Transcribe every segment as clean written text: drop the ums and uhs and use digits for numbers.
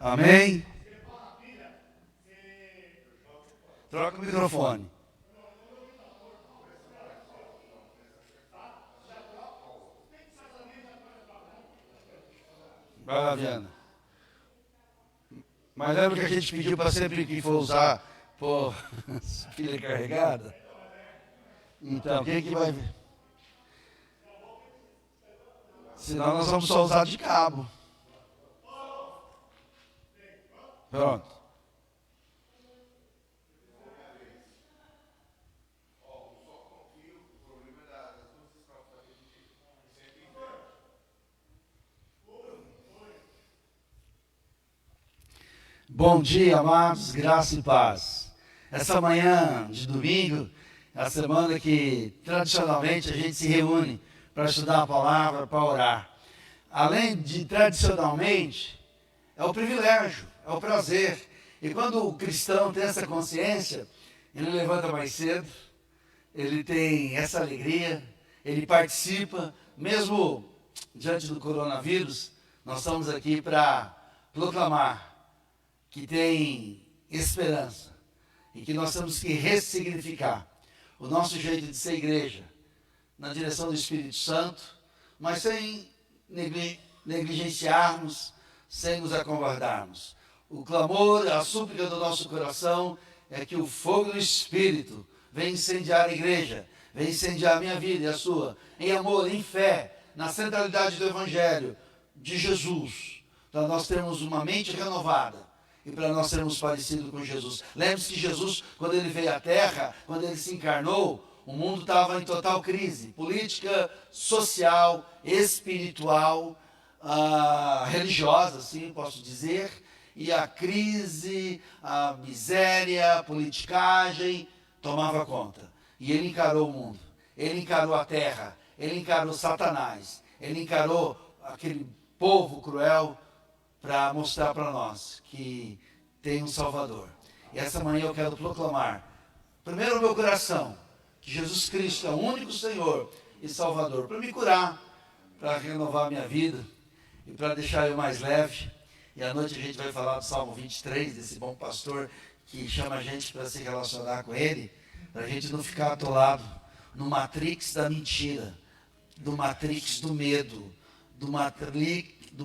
Amém? Troca o microfone. Vai lá, Viana. Mas lembra que a gente pediu para sempre que for usar, pôr pilha carregada? Então, quem que vai ver? Senão nós vamos só usar de cabo. Pronto. Bom dia, amados, graça e paz. Essa manhã de domingo, é a semana que tradicionalmente a gente se reúne para estudar a palavra, para orar. Além de tradicionalmente, é o privilégio, é o prazer. E quando o cristão tem essa consciência, ele levanta mais cedo, ele tem essa alegria, ele participa, mesmo diante do coronavírus, nós estamos aqui para proclamar que tem esperança e que nós temos que ressignificar o nosso jeito de ser igreja na direção do Espírito Santo, mas sem negligenciarmos, sem nos acovardarmos. O clamor, a súplica do nosso coração é que o fogo do Espírito venha incendiar a igreja, venha incendiar a minha vida e a sua, em amor, em fé, na centralidade do Evangelho de Jesus, para nós termos uma mente renovada e para nós sermos parecidos com Jesus. Lembre-se que Jesus, quando ele veio à Terra, quando ele se encarnou, o mundo estava em total crise, política, social, espiritual, religiosa, assim posso dizer, e a crise, a miséria, a politicagem tomava conta. E ele encarou o mundo, ele encarou a terra, ele encarou Satanás, ele encarou aquele povo cruel para mostrar para nós que tem um Salvador. E essa manhã eu quero proclamar, primeiro no meu coração, que Jesus Cristo é o único Senhor e Salvador, para me curar, para renovar a minha vida e para deixar eu mais leve. E à noite a gente vai falar do Salmo 23, desse bom pastor que chama a gente para se relacionar com ele, para a gente não ficar atolado no matrix da mentira, do matrix do medo, do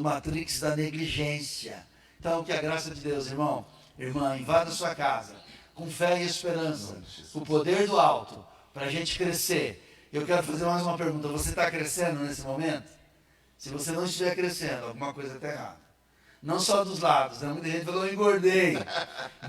matrix da negligência. Então, que a graça de Deus, irmão, irmã, invada a sua casa, com fé e esperança, o poder do alto, para a gente crescer. Eu quero fazer mais uma pergunta, você está crescendo nesse momento? Se você não estiver crescendo, alguma coisa está errada. Não só dos lados, né? Muita gente falou, eu engordei,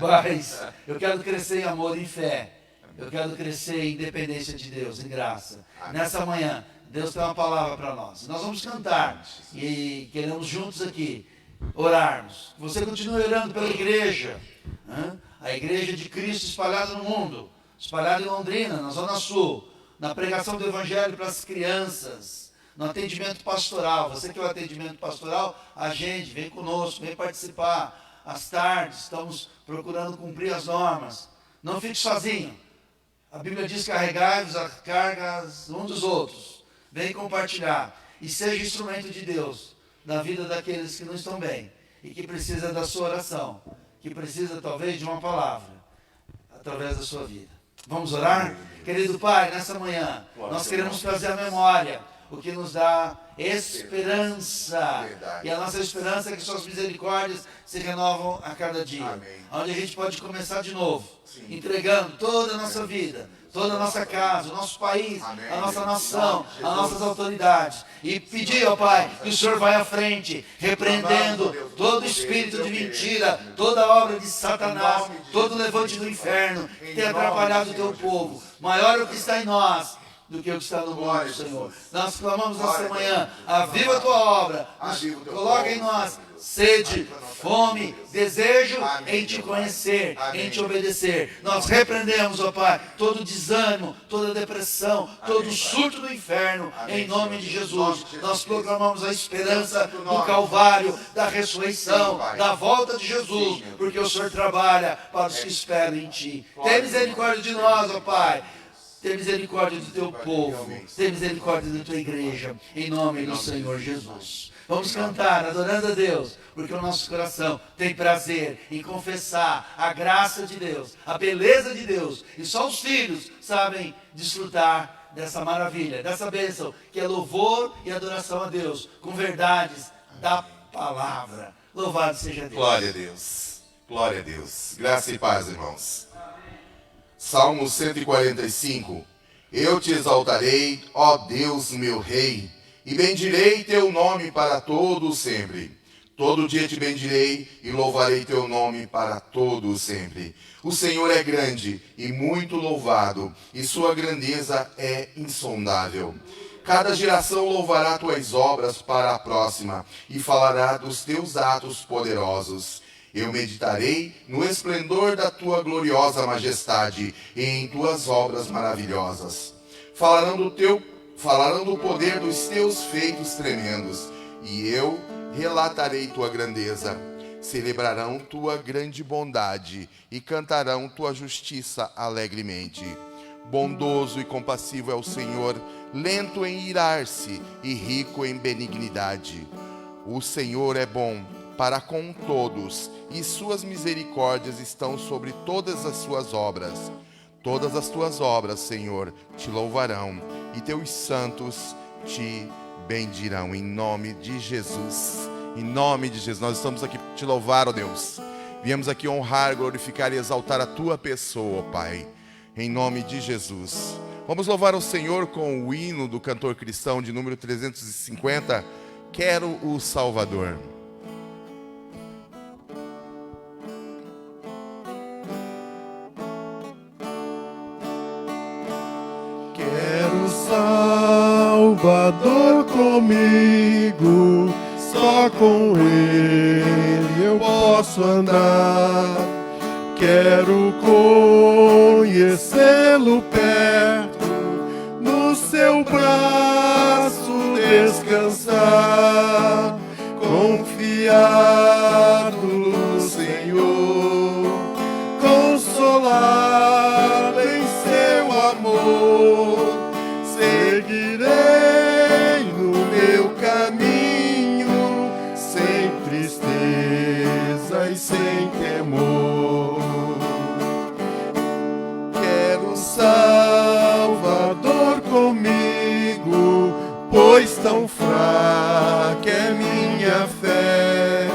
mas eu quero crescer em amor e em fé. Eu quero crescer em dependência de Deus, em graça. Nessa manhã, Deus tem uma palavra para nós. Nós vamos cantar e queremos juntos aqui orarmos. Você continue orando pela igreja, né? A igreja de Cristo espalhada no mundo, espalhada em Londrina, na Zona Sul, na pregação do Evangelho para as crianças, no atendimento pastoral. Você que é o atendimento pastoral, agende, vem conosco, vem participar. Às tardes, estamos procurando cumprir as normas. Não fique sozinho. A Bíblia diz: carregai-vos as cargas uns dos outros. Vem compartilhar. E seja instrumento de Deus na vida daqueles que não estão bem e que precisa da sua oração, que precisa talvez de uma palavra. através da sua vida. Vamos orar? Querido Pai, nessa manhã, nós queremos trazer à memória o que nos dá esperança. E a nossa esperança é que suas misericórdias se renovam a cada dia. Amém. Onde a gente pode começar de novo, entregando toda a nossa vida, toda a nossa casa, o nosso país, Amém. a nossa nação, as nossas autoridades. E pedir, ó Pai, que o Senhor vai à frente, repreendendo todo espírito de mentira, toda obra de Satanás, todo levante do inferno que tem atrapalhado o teu povo. Maior é o que está em nós do que o que está no mundo, Senhor. Nós clamamos nesta manhã, aviva a tua obra, coloca em nós sede, fome, desejo em te conhecer, em te obedecer. Nós repreendemos, ó Pai, todo desânimo, toda depressão, todo surto do inferno, em nome de Jesus. Nós proclamamos a esperança do Calvário, da ressurreição, da volta de Jesus, porque o Senhor trabalha para os que esperam em Ti. Tem misericórdia de nós, ó Pai. Tem misericórdia do teu povo, tem misericórdia da tua igreja, em nome do Senhor Jesus. Vamos cantar, adorando a Deus, porque o nosso coração tem prazer em confessar a graça de Deus, a beleza de Deus, e só os filhos sabem desfrutar dessa maravilha, dessa bênção, que é louvor e adoração a Deus, com verdades da palavra. Louvado seja Deus. Glória a Deus. Glória a Deus. Graça e paz, irmãos. Salmo 145. Eu te exaltarei, ó Deus meu Rei, e bendirei teu nome para todo sempre. Todo dia te bendirei e louvarei teu nome para todo sempre. O Senhor é grande e muito louvado, e sua grandeza é insondável. Cada geração louvará tuas obras para a próxima, e falará dos teus atos poderosos. Eu meditarei no esplendor da tua gloriosa majestade e em tuas obras maravilhosas. Falarão do poder dos teus feitos tremendos, e eu relatarei tua grandeza. Celebrarão tua grande bondade e cantarão tua justiça alegremente. Bondoso e compassivo é o Senhor, lento em irar-se e rico em benignidade. O Senhor é bom para com todos, e suas misericórdias estão sobre todas as suas obras. Todas as tuas obras, Senhor, te louvarão, e teus santos te bendirão, em nome de Jesus. Em nome de Jesus, nós estamos aqui para te louvar, ó Deus. Viemos aqui honrar, glorificar e exaltar a tua pessoa, ó Pai, em nome de Jesus. Vamos louvar o Senhor com o hino do cantor cristão de número 350, Quero o Salvador. Quero Salvador comigo, só com Ele eu posso andar. Quero conhecê-lo perto, no seu braço descansar, confiado no Senhor, consolado em seu amor. Seguirei no meu caminho, sem tristeza e sem temor. Quero Salvador comigo, pois tão fraca é minha fé.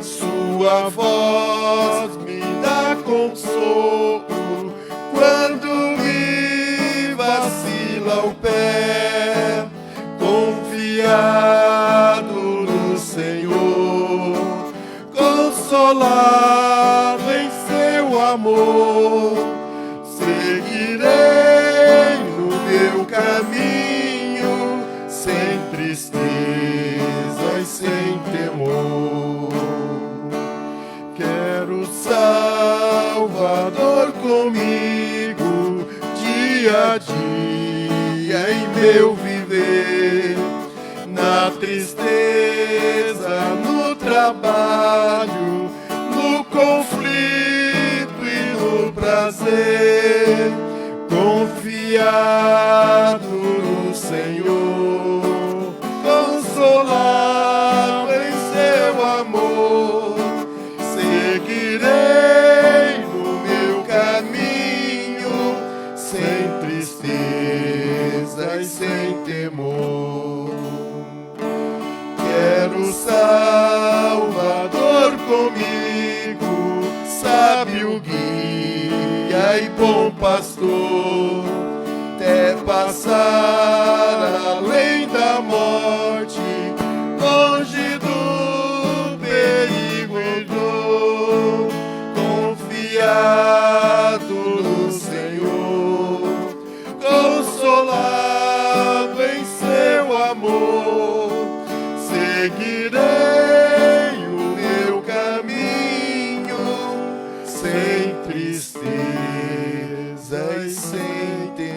Sua voz me dá consolo quando me vacila o pé. Confiado no Senhor, consolado em seu amor, seguirei no meu caminho, sem tristeza e sem temor. Quero Salvador comigo, dia a dia em meu viver, na tristeza, no trabalho, no conflito e no prazer. Confiado no Senhor, consolado em seu amor, seguirei no meu caminho, Cristo, até passar além da morte, longe do perigo entrou, confiado no Senhor, consolado em seu amor, seguirei o meu caminho, sem tristeza e sem temor.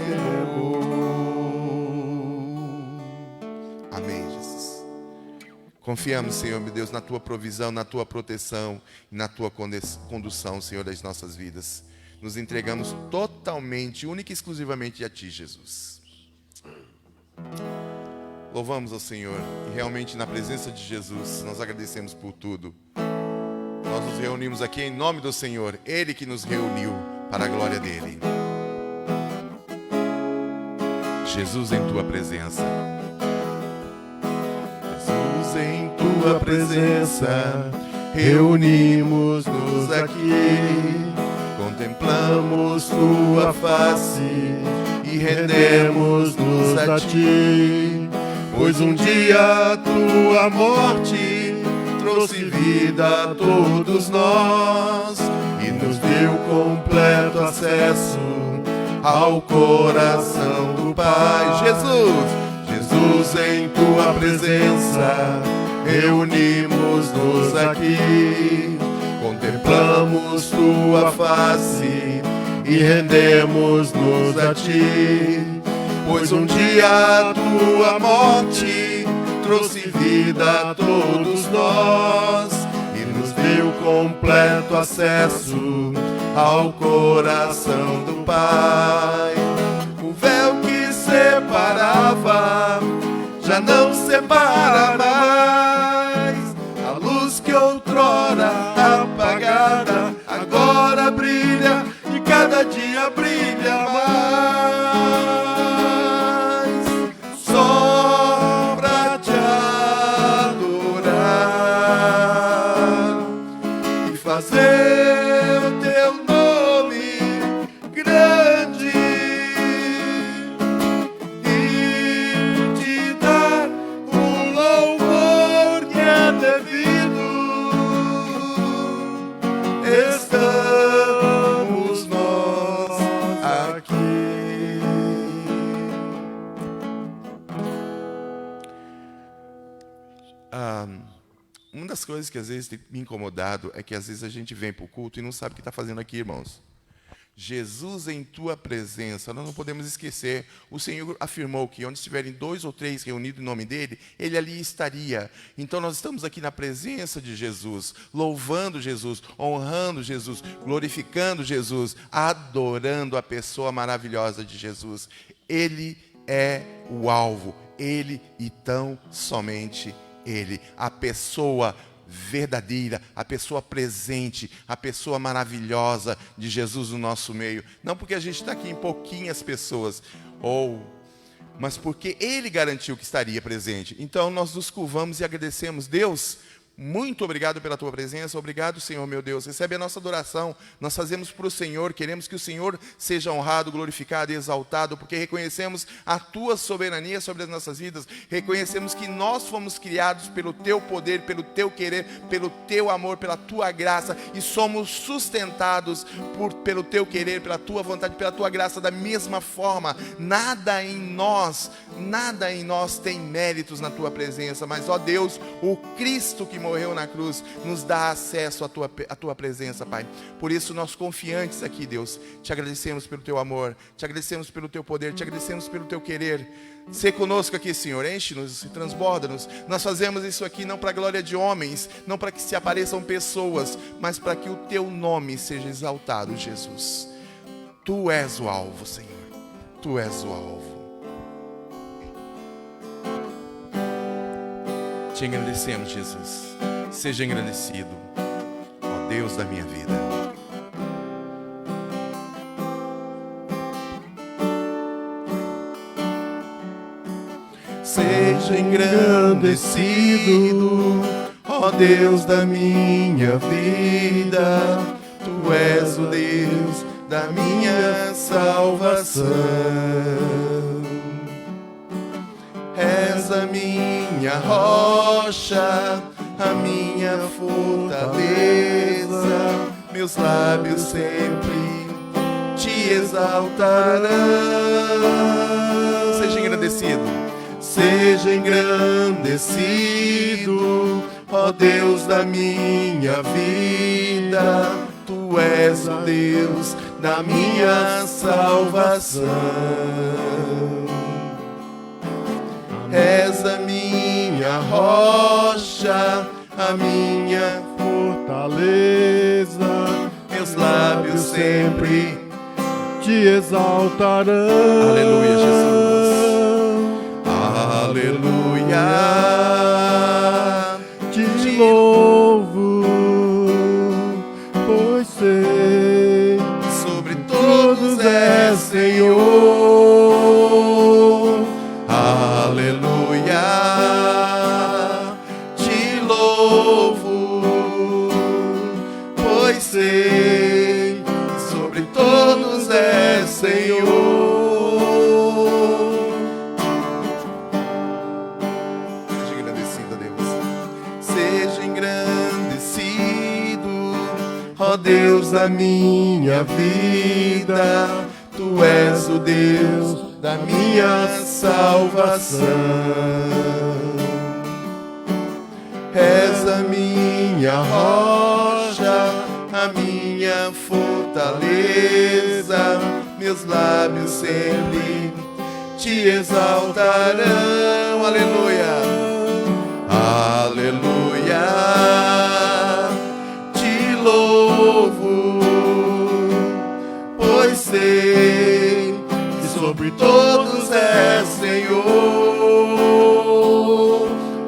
Amém, Jesus. Confiamos, Senhor, meu Deus, na Tua provisão, na Tua proteção e na Tua condução, Senhor, das nossas vidas. Nos entregamos totalmente, única e exclusivamente a Ti, Jesus. Louvamos ao Senhor e realmente na presença de Jesus nós agradecemos por tudo. Nós nos reunimos aqui em nome do Senhor, Ele que nos reuniu para a glória dEle. Jesus, em Tua presença. Jesus, em Tua presença, reunimos-nos aqui, contemplamos Tua face e rendemos-nos a Ti, pois um dia a Tua morte trouxe vida a todos nós e nos deu completo acesso ao coração do Pai. Jesus, em Tua presença, reunimos-nos aqui, contemplamos Tua face e rendemos-nos a Ti, pois um dia a Tua morte trouxe vida a todos nós e nos deu completo acesso ao coração do Pai. O véu que separava já não separa mais, a luz que outrora apagada agora brilha e cada dia brilha mais, só pra te adorar e fazer o Teu nome grande e te dar o louvor que é devido. Estamos nós aqui. Uma das coisas que às vezes tem me incomodado é que às vezes a gente vem para o culto e não sabe o que está fazendo aqui, irmãos. Jesus, em Tua presença, nós não podemos esquecer, o Senhor afirmou que onde estiverem 2 ou 3 reunidos em nome dEle, Ele ali estaria. Então nós estamos aqui na presença de Jesus, louvando Jesus, honrando Jesus, glorificando Jesus, adorando a pessoa maravilhosa de Jesus. Ele é o alvo, Ele e tão somente Ele, a pessoa verdadeira, a pessoa presente, a pessoa maravilhosa de Jesus no nosso meio. Não porque a gente está aqui em pouquinhas pessoas, mas porque Ele garantiu que estaria presente. Então nós nos curvamos e agradecemos. Deus, muito obrigado pela Tua presença, obrigado, Senhor meu Deus, recebe a nossa adoração, nós fazemos para o Senhor, queremos que o Senhor seja honrado, glorificado e exaltado, porque reconhecemos a Tua soberania sobre as nossas vidas, reconhecemos que nós fomos criados pelo Teu poder, pelo Teu querer, pelo Teu amor, pela Tua graça, e somos sustentados pelo Teu querer, pela Tua vontade, pela Tua graça, da mesma forma. Nada em nós tem méritos na Tua presença, mas, ó Deus, o Cristo que morreu na cruz, nos dá acesso à tua presença, Pai. Por isso nós confiantes aqui, Deus, te agradecemos pelo Teu amor, te agradecemos pelo Teu poder, te agradecemos pelo Teu querer. Sê conosco aqui, Senhor, enche-nos e transborda-nos. Nós fazemos isso aqui não para a glória de homens, não para que se apareçam pessoas, mas para que o Teu nome seja exaltado, Jesus. Tu és o alvo, Senhor, Tu és o alvo. Te agradecemos, Jesus. Seja agradecido, ó Deus da minha vida. Seja engrandecido, ó Deus da minha vida. Tu és o Deus da minha salvação. És a minha rocha, a minha fortaleza, meus lábios sempre te exaltarão. Seja engrandecido, seja engrandecido, ó Deus da minha vida. Tu és o Deus da minha salvação. És a minha rocha, a minha fortaleza, meus lábios sempre te exaltarão. Aleluia, Jesus. Aleluia. Te louvo, pois sei sobre todos é Senhor. Aleluia. Te louvo, pois sei sobre todos é Senhor. Seja engrandecido, Deus. Seja engrandecido, ó Deus da minha vida. Tu és o Deus da minha salvação. És a minha rocha, a minha fortaleza, meus lábios sempre te exaltarão. Aleluia. Aleluia. Te louvo, pois sei que sobre todos é Senhor.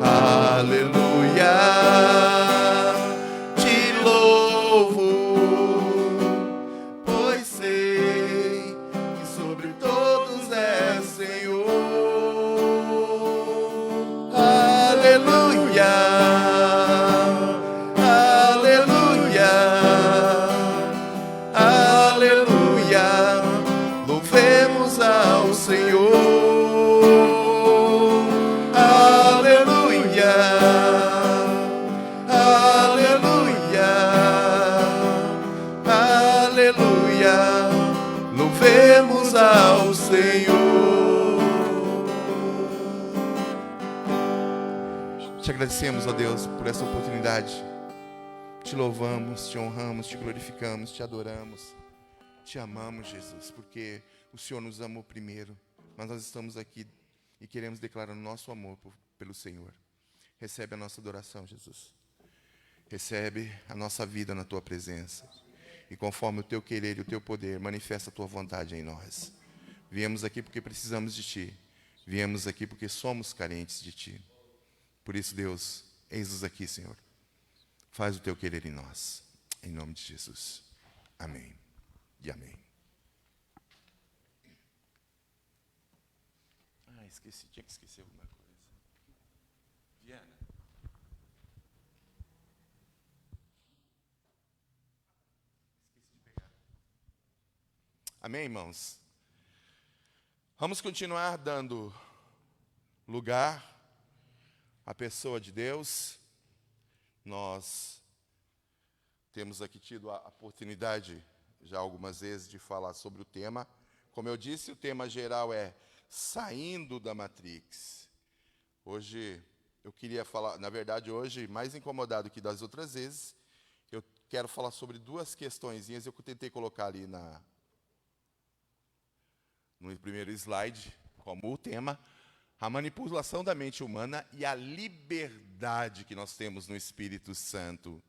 Aleluia. Te louvo, pois sei que sobre todos é Senhor. Aleluia. Aleluia. Aleluia. Louvemos ao Senhor. Aleluia. Aleluia. Aleluia. Louvemos ao Senhor. Te agradecemos, ó Deus, por essa oportunidade. Te louvamos, te honramos, te glorificamos, te adoramos. Te amamos, Jesus, porque o Senhor nos amou primeiro, mas nós estamos aqui e queremos declarar o nosso amor pelo Senhor. Recebe a nossa adoração, Jesus. Recebe a nossa vida na Tua presença. E conforme o Teu querer e o Teu poder, manifesta a Tua vontade em nós. Viemos aqui porque precisamos de Ti. Viemos aqui porque somos carentes de Ti. Por isso, Deus, eis-nos aqui, Senhor. Faz o Teu querer em nós. Em nome de Jesus. Amém. E amém. Esqueci, tinha que esquecer alguma coisa. Viana. Esqueci de pegar. Amém, irmãos? Vamos continuar dando lugar à pessoa de Deus. Nós temos aqui tido a oportunidade já algumas vezes de falar sobre o tema. Como eu disse, o tema geral é Saindo da Matrix. Hoje eu queria falar, na verdade hoje, mais incomodado que das outras vezes, eu quero falar sobre duas questõezinhas. Eu tentei colocar ali no primeiro slide, como o tema, a manipulação da mente humana e a liberdade que nós temos no Espírito Santo.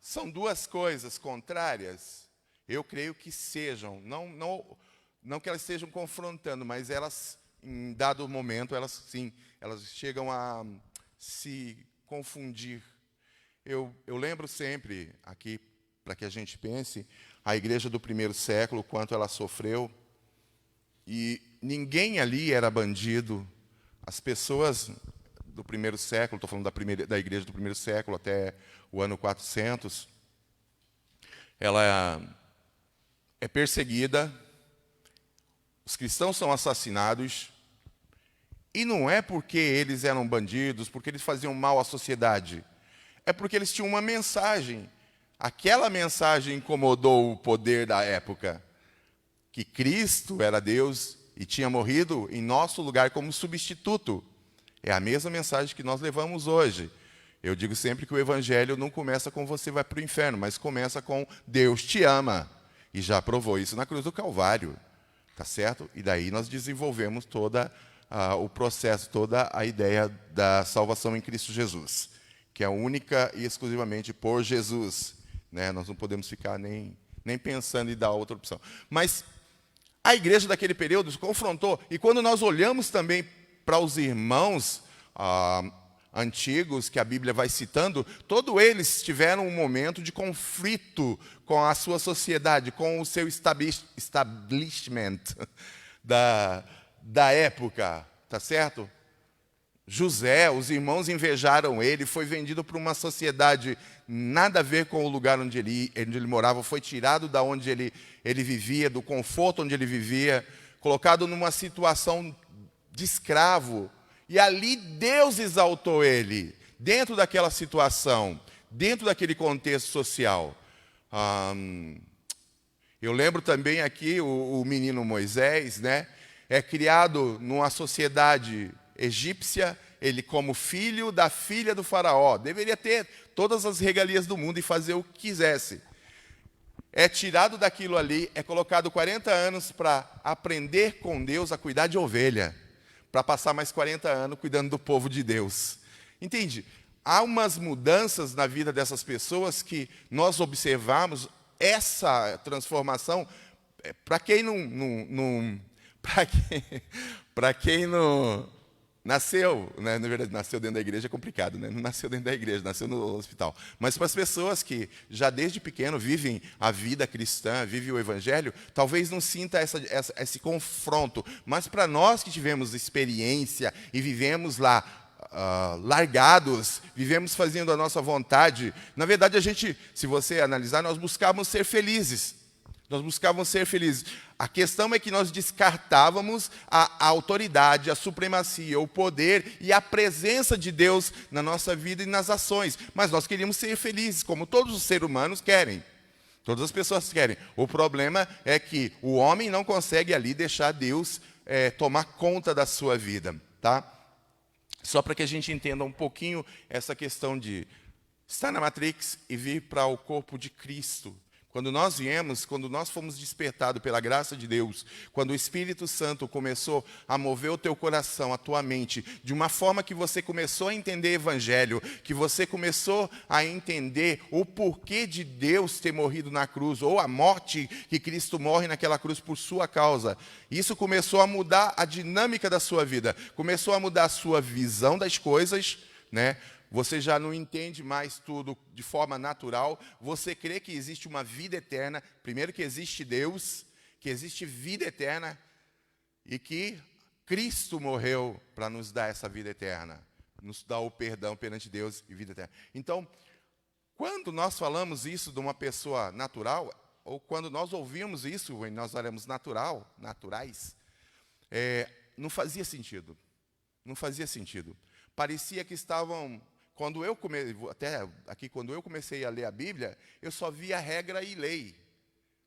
São duas coisas contrárias? Eu creio que sejam, não que elas estejam confrontando, mas elas, em dado momento, elas chegam a se confundir. Eu lembro sempre, aqui, para que a gente pense, a igreja do primeiro século, quanto ela sofreu, e ninguém ali era bandido. As pessoas do primeiro século, estou falando da igreja do primeiro século até o ano 400, ela é perseguida, os cristãos são assassinados, e não é porque eles eram bandidos, porque eles faziam mal à sociedade, é porque eles tinham uma mensagem. Aquela mensagem incomodou o poder da época, que Cristo era Deus e tinha morrido em nosso lugar como substituto. É a mesma mensagem que nós levamos hoje. Eu digo sempre que o evangelho não começa com você vai para o inferno, mas começa com Deus te ama. E já provou isso na cruz do Calvário. Tá certo? E daí nós desenvolvemos todo o processo, toda a ideia da salvação em Cristo Jesus, que é única e exclusivamente por Jesus. Né? Nós não podemos ficar nem pensando em dar outra opção. Mas a igreja daquele período se confrontou, e quando nós olhamos também para os irmãos antigos que a Bíblia vai citando, todos eles tiveram um momento de conflito com a sua sociedade, com o seu establishment da época, tá certo? José, os irmãos invejaram ele, foi vendido para uma sociedade nada a ver com o lugar onde ele morava, foi tirado da onde ele vivia, do conforto onde ele vivia, colocado numa situação de escravo. E ali Deus exaltou ele, dentro daquela situação, dentro daquele contexto social. Eu lembro também aqui o menino Moisés, né? É criado numa sociedade egípcia, ele como filho da filha do faraó, deveria ter todas as regalias do mundo e fazer o que quisesse. É tirado daquilo ali, é colocado 40 anos para aprender com Deus a cuidar de ovelha, para passar mais 40 anos cuidando do povo de Deus. Entende? Há umas mudanças na vida dessas pessoas que nós observamos essa transformação. Para quem para quem não nasceu, né? Na verdade, nasceu dentro da igreja é complicado, né? Não nasceu dentro da igreja, nasceu no hospital. Mas para as pessoas que já desde pequeno vivem a vida cristã, vivem o evangelho, talvez não sinta esse confronto. Mas para nós que tivemos experiência e vivemos lá largados, vivemos fazendo a nossa vontade, na verdade a gente, se você analisar, nós buscávamos ser felizes. Nós buscávamos ser felizes. A questão é que nós descartávamos a autoridade, a supremacia, o poder e a presença de Deus na nossa vida e nas ações. Mas nós queríamos ser felizes, como todos os seres humanos querem. Todas as pessoas querem. O problema é que o homem não consegue ali deixar Deus tomar conta da sua vida. Tá? Só para que a gente entenda um pouquinho essa questão de estar na Matrix e vir para o corpo de Cristo. Quando nós viemos, quando nós fomos despertados pela graça de Deus, quando o Espírito Santo começou a mover o teu coração, a tua mente, de uma forma que você começou a entender o Evangelho, que você começou a entender o porquê de Deus ter morrido na cruz, ou a morte que Cristo morre naquela cruz por sua causa. Isso começou a mudar a dinâmica da sua vida, começou a mudar a sua visão das coisas, né? Você já não entende mais tudo de forma natural. Você crê que existe uma vida eterna. Primeiro que existe Deus, que existe vida eterna e que Cristo morreu para nos dar essa vida eterna, nos dar o perdão perante Deus e vida eterna. Então, quando nós falamos isso de uma pessoa natural, ou quando nós ouvimos isso e nós olhamos naturais, não fazia sentido. Não fazia sentido. Parecia que estavam... Quando eu comecei a ler a Bíblia, eu só via regra e lei.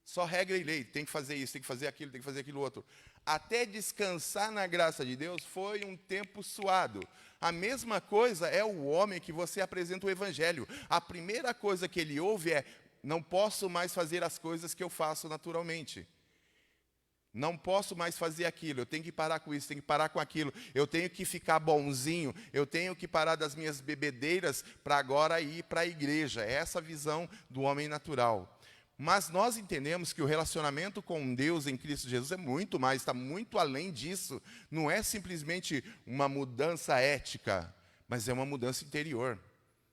Só regra e lei. Tem que fazer isso, tem que fazer aquilo, tem que fazer aquilo outro. Até descansar na graça de Deus foi um tempo suado. A mesma coisa é o homem que você apresenta o Evangelho. A primeira coisa que ele ouve é: não posso mais fazer as coisas que eu faço naturalmente. Não posso mais fazer aquilo, eu tenho que parar com isso, tenho que parar com aquilo, eu tenho que ficar bonzinho, eu tenho que parar das minhas bebedeiras para agora ir para a igreja. É essa a visão do homem natural. Mas nós entendemos que o relacionamento com Deus em Cristo Jesus é muito mais, está muito além disso. Não é simplesmente uma mudança ética, mas é uma mudança interior.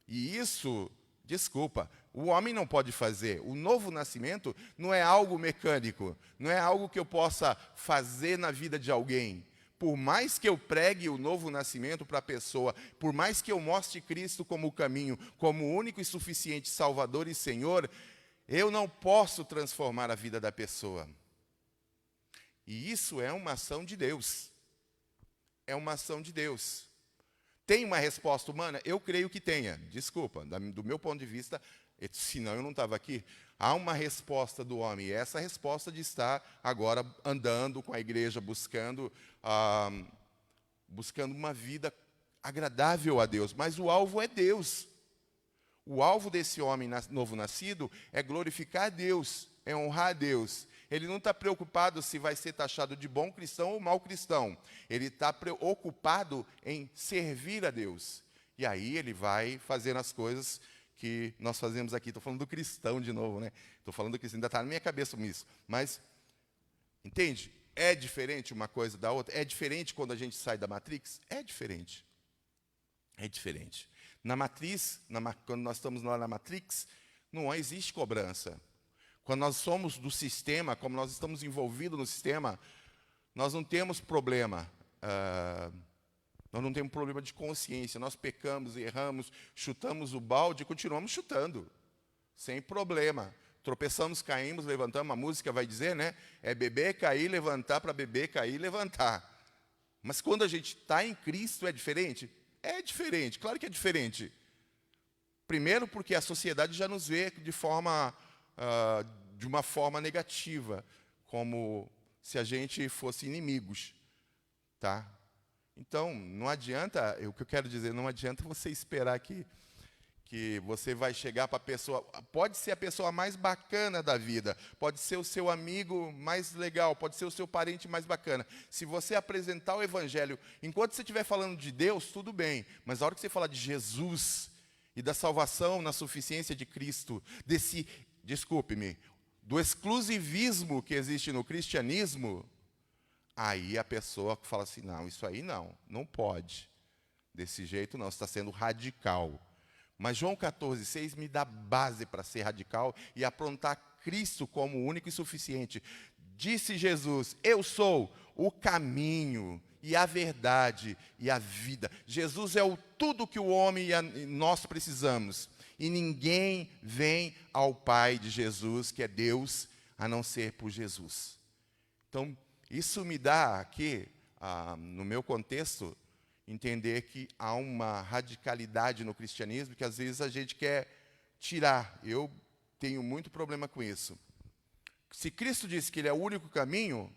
E isso, desculpa, o homem não pode fazer. O novo nascimento não é algo mecânico, não é algo que eu possa fazer na vida de alguém. Por mais que eu pregue o novo nascimento para a pessoa, por mais que eu mostre Cristo como o caminho, como o único e suficiente Salvador e Senhor, Eu não posso transformar a vida da pessoa. E isso é uma ação de Deus. É uma ação de Deus. Tem uma resposta humana? Eu creio que tenha. Desculpa, do meu ponto de vista, senão eu não estava aqui. Há uma resposta do homem. E essa resposta de estar agora andando com a igreja, buscando uma vida agradável a Deus. Mas o alvo é Deus. O alvo desse homem novo nascido é glorificar a Deus, é honrar a Deus. Ele não está preocupado se vai ser taxado de bom cristão ou mau cristão. Ele está preocupado em servir a Deus. E aí ele vai fazendo as coisas que nós fazemos aqui. Estou falando do cristão de novo, né? Estou falando do cristão, ainda está na minha cabeça isso. Mas, entende? É diferente uma coisa da outra? É diferente quando a gente sai da Matrix? É diferente. É diferente. Na matriz, quando nós estamos lá na Matrix, não existe cobrança. Quando nós somos do sistema, como nós estamos envolvidos no sistema, nós não temos problema. Nós não temos problema de consciência. Nós pecamos, erramos, chutamos o balde e continuamos chutando. Sem problema. Tropeçamos, caímos, levantamos. A música vai dizer, né? É beber, cair, levantar, para beber, cair, levantar. Mas quando a gente está em Cristo, é diferente? É diferente, claro que é diferente. Primeiro porque a sociedade já nos vê de uma forma negativa, como se a gente fosse inimigos, tá? Então, não adianta, o que eu quero dizer, não adianta você esperar que você vai chegar para a pessoa, pode ser a pessoa mais bacana da vida, pode ser o seu amigo mais legal, pode ser o seu parente mais bacana. Se você apresentar o evangelho, enquanto você estiver falando de Deus, tudo bem, mas na hora que você falar de Jesus e da salvação na suficiência de Cristo, do exclusivismo que existe no cristianismo, aí a pessoa fala assim, não, isso aí não pode. Desse jeito não, você está sendo radical. Mas João 14,6 me dá base para ser radical e aprontar Cristo como único e suficiente. Disse Jesus, eu sou o caminho e a verdade e a vida. Jesus é o tudo que o homem e nós precisamos. E ninguém vem ao Pai de Jesus, que é Deus, a não ser por Jesus. Então, isso me dá aqui, no meu contexto, entender que há uma radicalidade no cristianismo que às vezes a gente quer tirar. Eu tenho muito problema com isso. Se Cristo disse que Ele é o único caminho,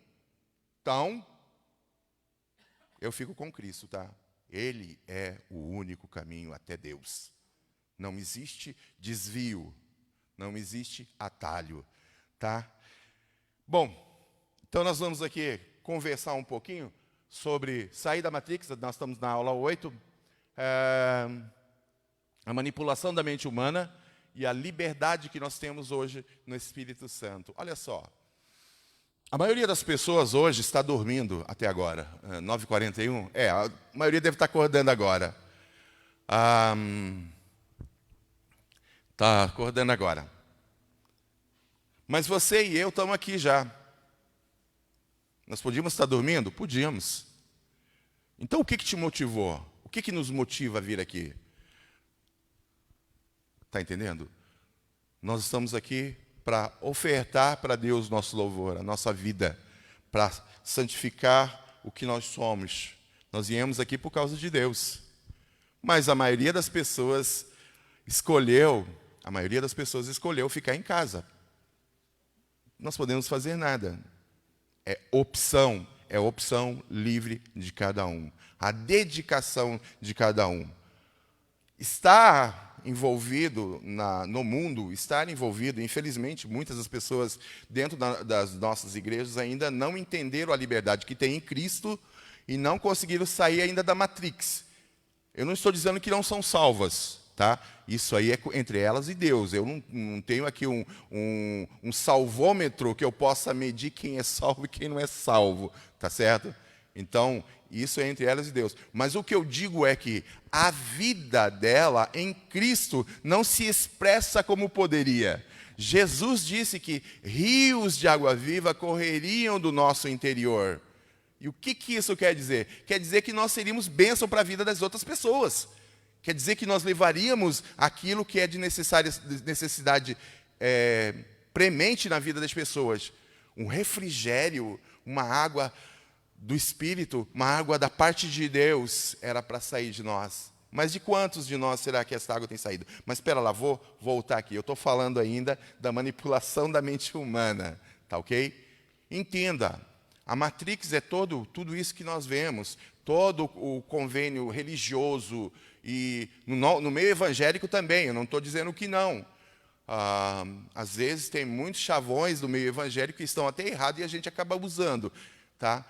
então, eu fico com Cristo, tá? Ele é o único caminho até Deus. Não existe desvio, não existe atalho, tá? Bom, então nós vamos aqui conversar um pouquinho sobre sair da Matrix. Nós estamos na aula 8, a manipulação da mente humana e a liberdade que nós temos hoje no Espírito Santo. Olha só, a maioria das pessoas hoje está dormindo até agora, 9h41, a maioria deve estar acordando agora. Está acordando agora. Mas você e eu estamos aqui já. Nós podíamos estar dormindo? Podíamos. Então, o que te motivou? O que nos motiva a vir aqui? Está entendendo? Nós estamos aqui para ofertar para Deus nosso louvor, a nossa vida, para santificar o que nós somos. Nós viemos aqui por causa de Deus. Mas a maioria das pessoas escolheu ficar em casa. Nós podemos fazer nada. É opção livre de cada um. A dedicação de cada um. Estar envolvido no mundo, infelizmente, muitas das pessoas dentro das nossas igrejas ainda não entenderam a liberdade que tem em Cristo e não conseguiram sair ainda da Matrix. Eu não estou dizendo que não são salvas, tá? Isso aí é entre elas e Deus. Eu não tenho aqui um salvômetro que eu possa medir quem é salvo e quem não é salvo, tá certo? Então, isso é entre elas e Deus. Mas o que eu digo é que a vida dela em Cristo não se expressa como poderia. Jesus disse que rios de água viva correriam do nosso interior. E o que isso quer dizer? Quer dizer que nós seríamos bênção para a vida das outras pessoas. Quer dizer que nós levaríamos aquilo que é de necessidade premente na vida das pessoas. Um refrigério, uma água do Espírito, uma água da parte de Deus, era para sair de nós. Mas de quantos de nós será que essa água tem saído? Mas espera lá, vou voltar aqui. Eu estou falando ainda da manipulação da mente humana, tá ok? Entenda, a Matrix é tudo isso que nós vemos, todo o convênio religioso e no meio evangélico também, eu não estou dizendo que não. Às vezes tem muitos chavões do meio evangélico que estão até errados e a gente acaba usando, tá?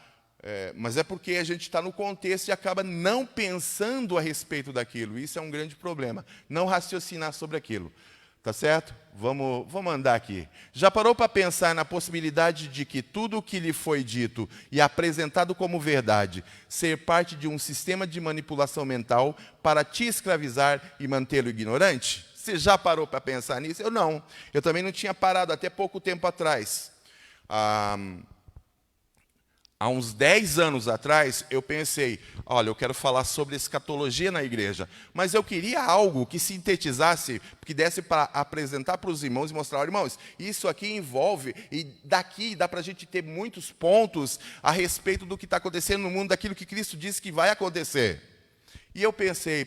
Mas é porque a gente está no contexto e acaba não pensando a respeito daquilo. Isso é um grande problema, não raciocinar sobre aquilo. Tá certo? Vamos andar aqui. Já parou para pensar na possibilidade de que tudo o que lhe foi dito e apresentado como verdade ser parte de um sistema de manipulação mental para te escravizar e mantê-lo ignorante? Você já parou para pensar nisso? Eu não. Eu também não tinha parado até pouco tempo atrás. Há uns 10 anos atrás, eu pensei, olha, eu quero falar sobre escatologia na igreja, mas eu queria algo que sintetizasse, que desse para apresentar para os irmãos e mostrar, olha, irmãos, isso aqui envolve, e daqui dá para a gente ter muitos pontos a respeito do que está acontecendo no mundo, daquilo que Cristo disse que vai acontecer. E eu pensei,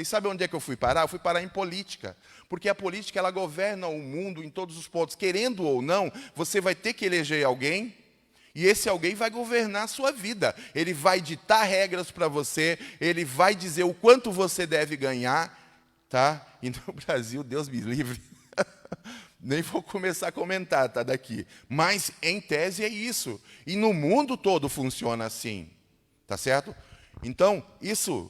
sabe onde é que eu fui parar? Eu fui parar em política, porque a política ela governa o mundo em todos os pontos, querendo ou não, você vai ter que eleger alguém, e esse alguém vai governar a sua vida. Ele vai ditar regras para você, ele vai dizer o quanto você deve ganhar, tá? E no Brasil, Deus me livre, nem vou começar a comentar, tá, daqui. Mas, em tese, é isso. E no mundo todo funciona assim, tá certo? Então, isso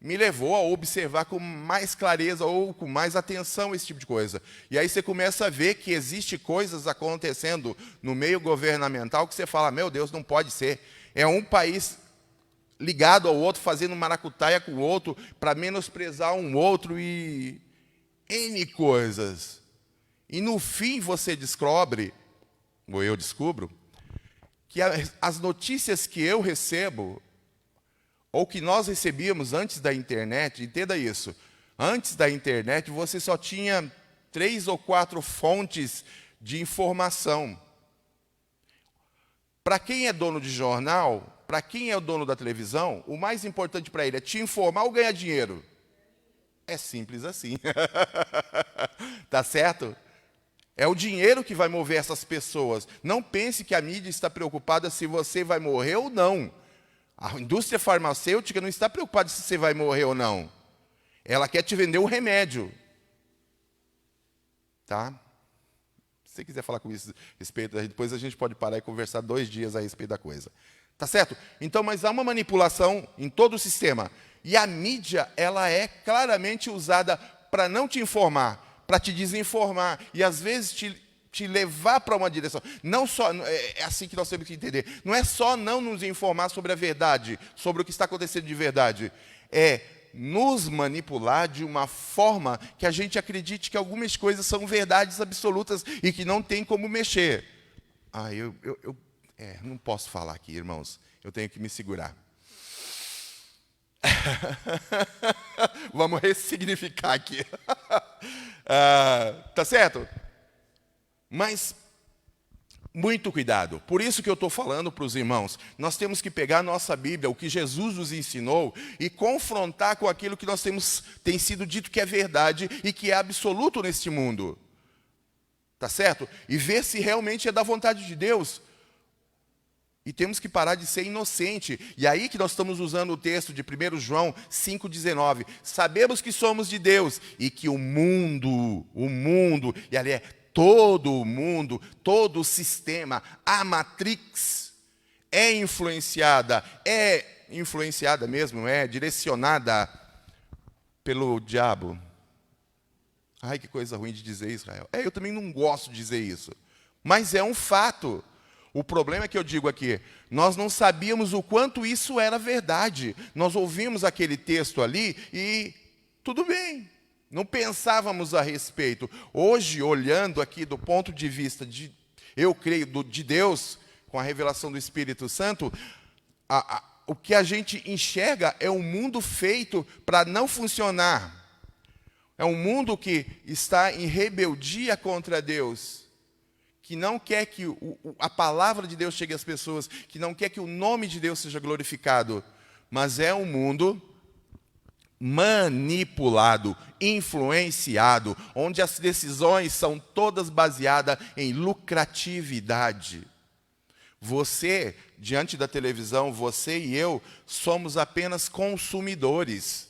me levou a observar com mais clareza ou com mais atenção esse tipo de coisa. E aí você começa a ver que existe coisas acontecendo no meio governamental que você fala, meu Deus, não pode ser. É um país ligado ao outro, fazendo maracutaia com o outro, para menosprezar um outro e N coisas. E no fim você descobre, ou eu descubro, que as notícias que eu recebo, ou que nós recebíamos antes da internet, entenda isso, antes da internet você só tinha 3 ou 4 fontes de informação. Para quem é dono de jornal, para quem é o dono da televisão, o mais importante para ele é te informar ou ganhar dinheiro. É simples assim. Tá certo? É o dinheiro que vai mover essas pessoas. Não pense que a mídia está preocupada se você vai morrer ou não. A indústria farmacêutica não está preocupada se você vai morrer ou não. Ela quer te vender um remédio. Tá? Se você quiser falar com isso a respeito, depois a gente pode parar e conversar 2 dias a respeito da coisa. Tá certo? Então, mas há uma manipulação em todo o sistema. E a mídia, ela é claramente usada para não te informar, para te desinformar. E às vezes te levar para uma direção. Não só, é assim que nós temos que entender. Não é só não nos informar sobre a verdade, sobre o que está acontecendo de verdade. É nos manipular de uma forma que a gente acredite que algumas coisas são verdades absolutas e que não tem como mexer. Eu não posso falar aqui, irmãos. Eu tenho que me segurar. Vamos ressignificar aqui. Tá certo? Mas, muito cuidado. Por isso que eu estou falando para os irmãos. Nós temos que pegar a nossa Bíblia, o que Jesus nos ensinou, e confrontar com aquilo que tem sido dito que é verdade e que é absoluto neste mundo. Tá certo? E ver se realmente é da vontade de Deus. E temos que parar de ser inocente. E aí que nós estamos usando o texto de 1 João 5,19. Sabemos que somos de Deus e que o mundo, e ali é todo o mundo, todo o sistema, a Matrix, é influenciada mesmo, é direcionada pelo diabo. Ai, que coisa ruim de dizer, Israel. Eu também não gosto de dizer isso. Mas é um fato. O problema é que eu digo aqui, nós não sabíamos o quanto isso era verdade. Nós ouvimos aquele texto ali e tudo bem. Não pensávamos a respeito. Hoje, olhando aqui do ponto de vista eu creio, de Deus, com a revelação do Espírito Santo, o que a gente enxerga é um mundo feito para não funcionar. É um mundo que está em rebeldia contra Deus, que não quer que a palavra de Deus chegue às pessoas, que não quer que o nome de Deus seja glorificado, mas é um mundo manipulado, influenciado, onde as decisões são todas baseadas em lucratividade. Você, diante da televisão, você e eu, somos apenas consumidores.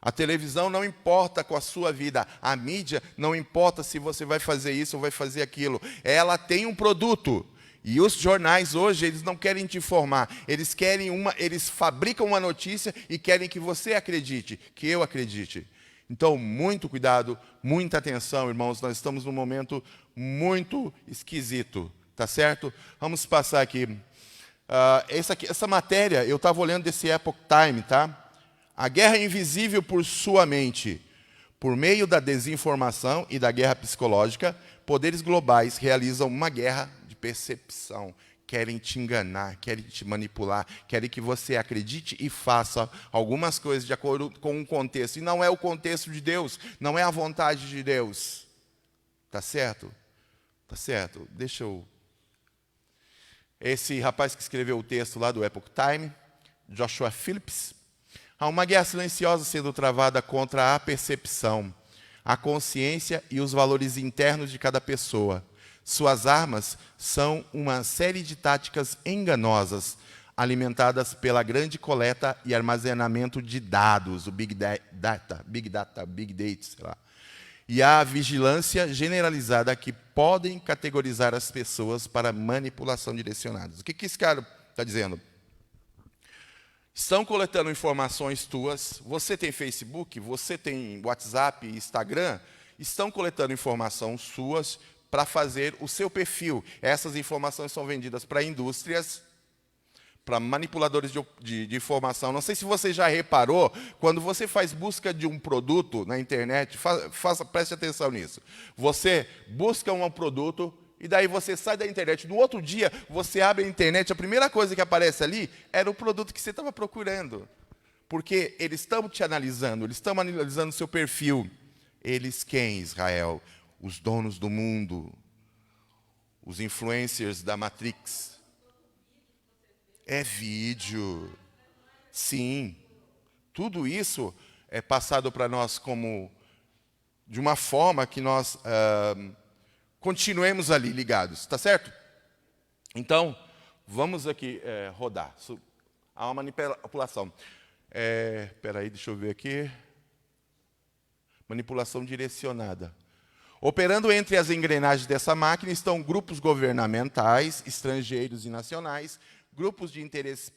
A televisão não importa com a sua vida, a mídia não importa se você vai fazer isso ou vai fazer aquilo. Ela tem um produto. E os jornais hoje, eles não querem te informar, eles fabricam uma notícia e querem que você acredite, que eu acredite. Então, muito cuidado, muita atenção, irmãos, nós estamos num momento muito esquisito, tá certo? Vamos passar aqui. Essa matéria, eu estava olhando desse Epoch Time, tá? A guerra invisível por sua mente. Por meio da desinformação e da guerra psicológica, poderes globais realizam uma guerra de percepção. Querem te enganar, querem te manipular, querem que você acredite e faça algumas coisas de acordo com um contexto. E não é o contexto de Deus, não é a vontade de Deus. Tá certo? Tá certo. Deixa eu... Esse rapaz que escreveu o texto lá do Epoch Time, Joshua Phillips, há uma guerra silenciosa sendo travada contra a percepção, a consciência e os valores internos de cada pessoa. Suas armas são uma série de táticas enganosas, alimentadas pela grande coleta e armazenamento de dados, o Big Data, sei lá. E a vigilância generalizada que podem categorizar as pessoas para manipulação direcionada. O que esse cara está dizendo? Estão coletando informações tuas, você tem Facebook, você tem WhatsApp, Instagram, estão coletando informações suas para fazer o seu perfil. Essas informações são vendidas para indústrias, para manipuladores de informação. Não sei se você já reparou, quando você faz busca de um produto na internet, preste atenção nisso. Você busca um produto, e daí você sai da internet. No outro dia, você abre a internet, a primeira coisa que aparece ali era o produto que você estava procurando. Porque eles estão te analisando, eles estão analisando o seu perfil. Eles quem, Israel? Os donos do mundo, os influencers da Matrix. É vídeo. Sim. Tudo isso é passado para nós como de uma forma que nós... continuemos ali ligados, tá certo? Então, vamos aqui rodar. Há uma manipulação. Espera aí, deixa eu ver aqui. Manipulação direcionada. Operando entre as engrenagens dessa máquina estão grupos governamentais, estrangeiros e nacionais, grupos de interesses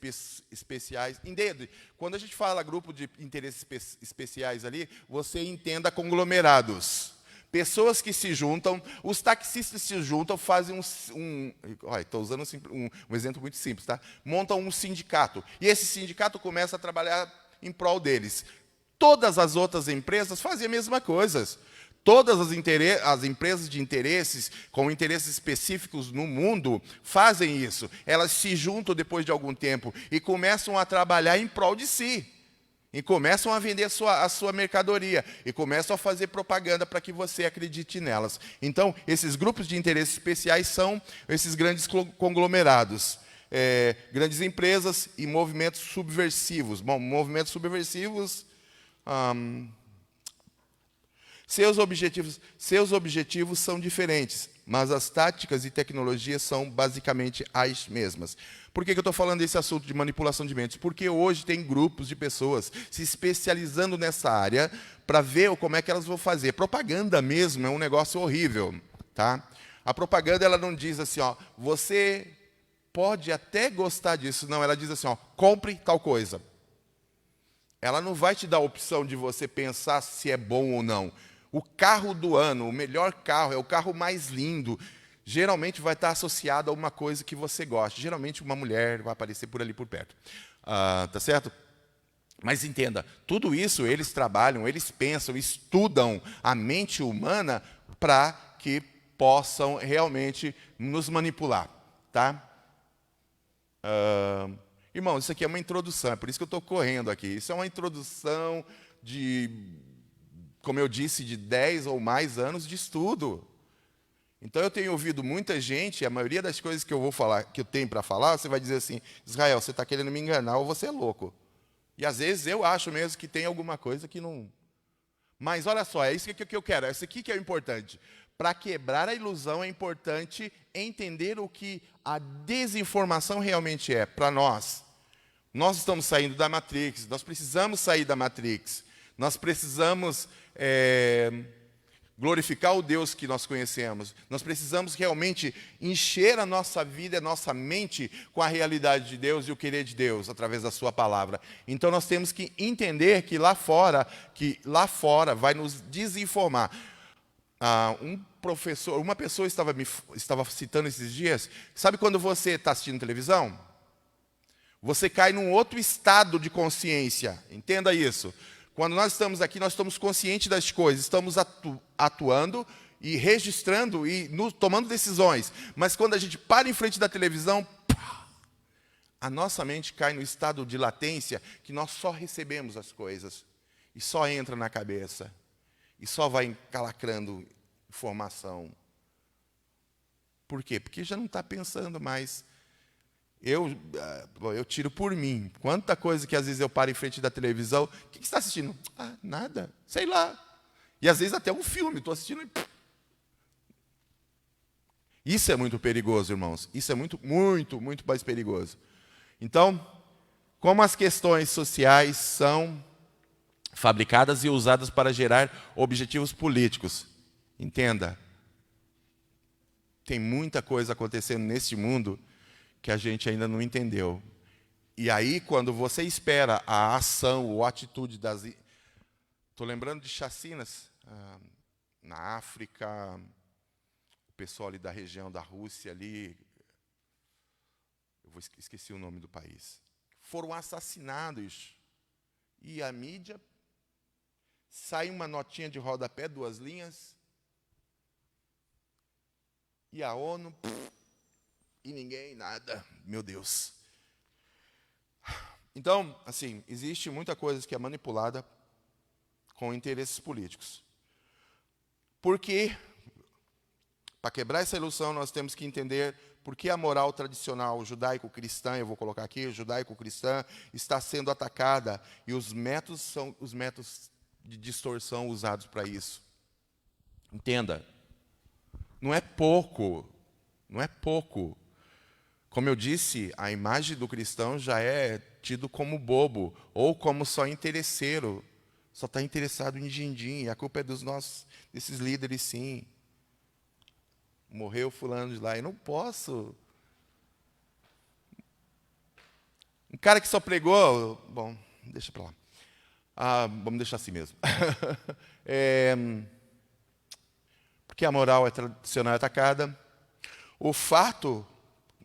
especiais. Quando a gente fala grupo de interesses especiais ali, você entenda conglomerados. Pessoas que se juntam, os taxistas se juntam, fazem estou usando um exemplo muito simples, tá? Montam um sindicato. E esse sindicato começa a trabalhar em prol deles. Todas as outras empresas fazem a mesma coisa. Todas as empresas de interesses, com interesses específicos no mundo, fazem isso. Elas se juntam depois de algum tempo e começam a trabalhar em prol de si. E começam a vender a sua mercadoria. E começam a fazer propaganda para que você acredite nelas. Então, esses grupos de interesses especiais são esses grandes conglomerados. Grandes empresas e movimentos subversivos. Bom, movimentos subversivos... Seus objetivos são diferentes, mas as táticas e tecnologias são basicamente as mesmas. Por que eu estou falando desse assunto de manipulação de mentes? Porque hoje tem grupos de pessoas se especializando nessa área para ver como é que elas vão fazer. Propaganda mesmo é um negócio horrível. Tá? A propaganda ela não diz assim, ó, você pode até gostar disso. Não, ela diz assim, ó, compre tal coisa. Ela não vai te dar a opção de você pensar se é bom ou não. O carro do ano, o melhor carro, é o carro mais lindo. Geralmente vai estar associado a uma coisa que você gosta. Geralmente uma mulher vai aparecer por ali por perto. Tá certo? Mas entenda, tudo isso eles trabalham, eles pensam, estudam a mente humana para que possam realmente nos manipular. Tá? Irmãos, isso aqui é uma introdução, é por isso que eu estou correndo aqui. Isso é uma introdução de como eu disse, de 10 ou mais anos de estudo. Então eu tenho ouvido muita gente, a maioria das coisas que eu vou falar, que eu tenho para falar, você vai dizer assim: Israel, você está querendo me enganar ou você é louco. E às vezes eu acho mesmo que tem alguma coisa que não... Mas olha só, é isso que eu quero, é isso aqui que é importante. Para quebrar a ilusão é importante entender o que a desinformação realmente é para nós. Nós estamos saindo da Matrix, nós precisamos sair da Matrix. Nós precisamos glorificar o Deus que nós conhecemos. Nós precisamos realmente encher a nossa vida, a nossa mente com a realidade de Deus e o querer de Deus através da sua palavra. Então nós temos que entender que lá fora vai nos desinformar. Uma pessoa estava citando esses dias, sabe quando você está assistindo televisão? Você cai num outro estado de consciência, entenda isso. Quando nós estamos aqui, nós estamos conscientes das coisas, estamos atuando e registrando e tomando decisões. Mas quando a gente para em frente da televisão, a nossa mente cai no estado de latência, que nós só recebemos as coisas, e só entra na cabeça, e só vai encalacrando informação. Por quê? Porque já não está pensando mais. Eu tiro por mim. Quanta coisa que às vezes eu paro em frente da televisão. O que você está assistindo? Nada. Sei lá. E às vezes até um filme. Estou assistindo e... Isso é muito perigoso, irmãos. Isso é muito, muito, muito mais perigoso. Então, como as questões sociais são fabricadas e usadas para gerar objetivos políticos. Entenda. Tem muita coisa acontecendo neste mundo que a gente ainda não entendeu. E aí, quando você espera a ação ou a atitude das... Estou lembrando de chacinas na África, o pessoal ali da região da Rússia, ali, esqueci o nome do país, foram assassinados. E a mídia, sai uma notinha de rodapé, 2 linhas, e a ONU... E ninguém, nada. Meu Deus. Então, assim, existe muita coisa que é manipulada com interesses políticos. Porque, para quebrar essa ilusão, nós temos que entender por que a moral tradicional judaico-cristã, eu vou colocar aqui, judaico-cristã, está sendo atacada. E os métodos são os métodos de distorção usados para isso. Entenda. Não é pouco. Não é pouco. Como eu disse, a imagem do cristão já é tido como bobo, ou como só interesseiro, só está interessado em din-din, e a culpa é desses líderes, sim. Morreu fulano de lá, eu não posso. Um cara que só pregou, bom, deixa para lá. Vamos deixar assim mesmo. Porque a moral tradicional é atacada. O fato...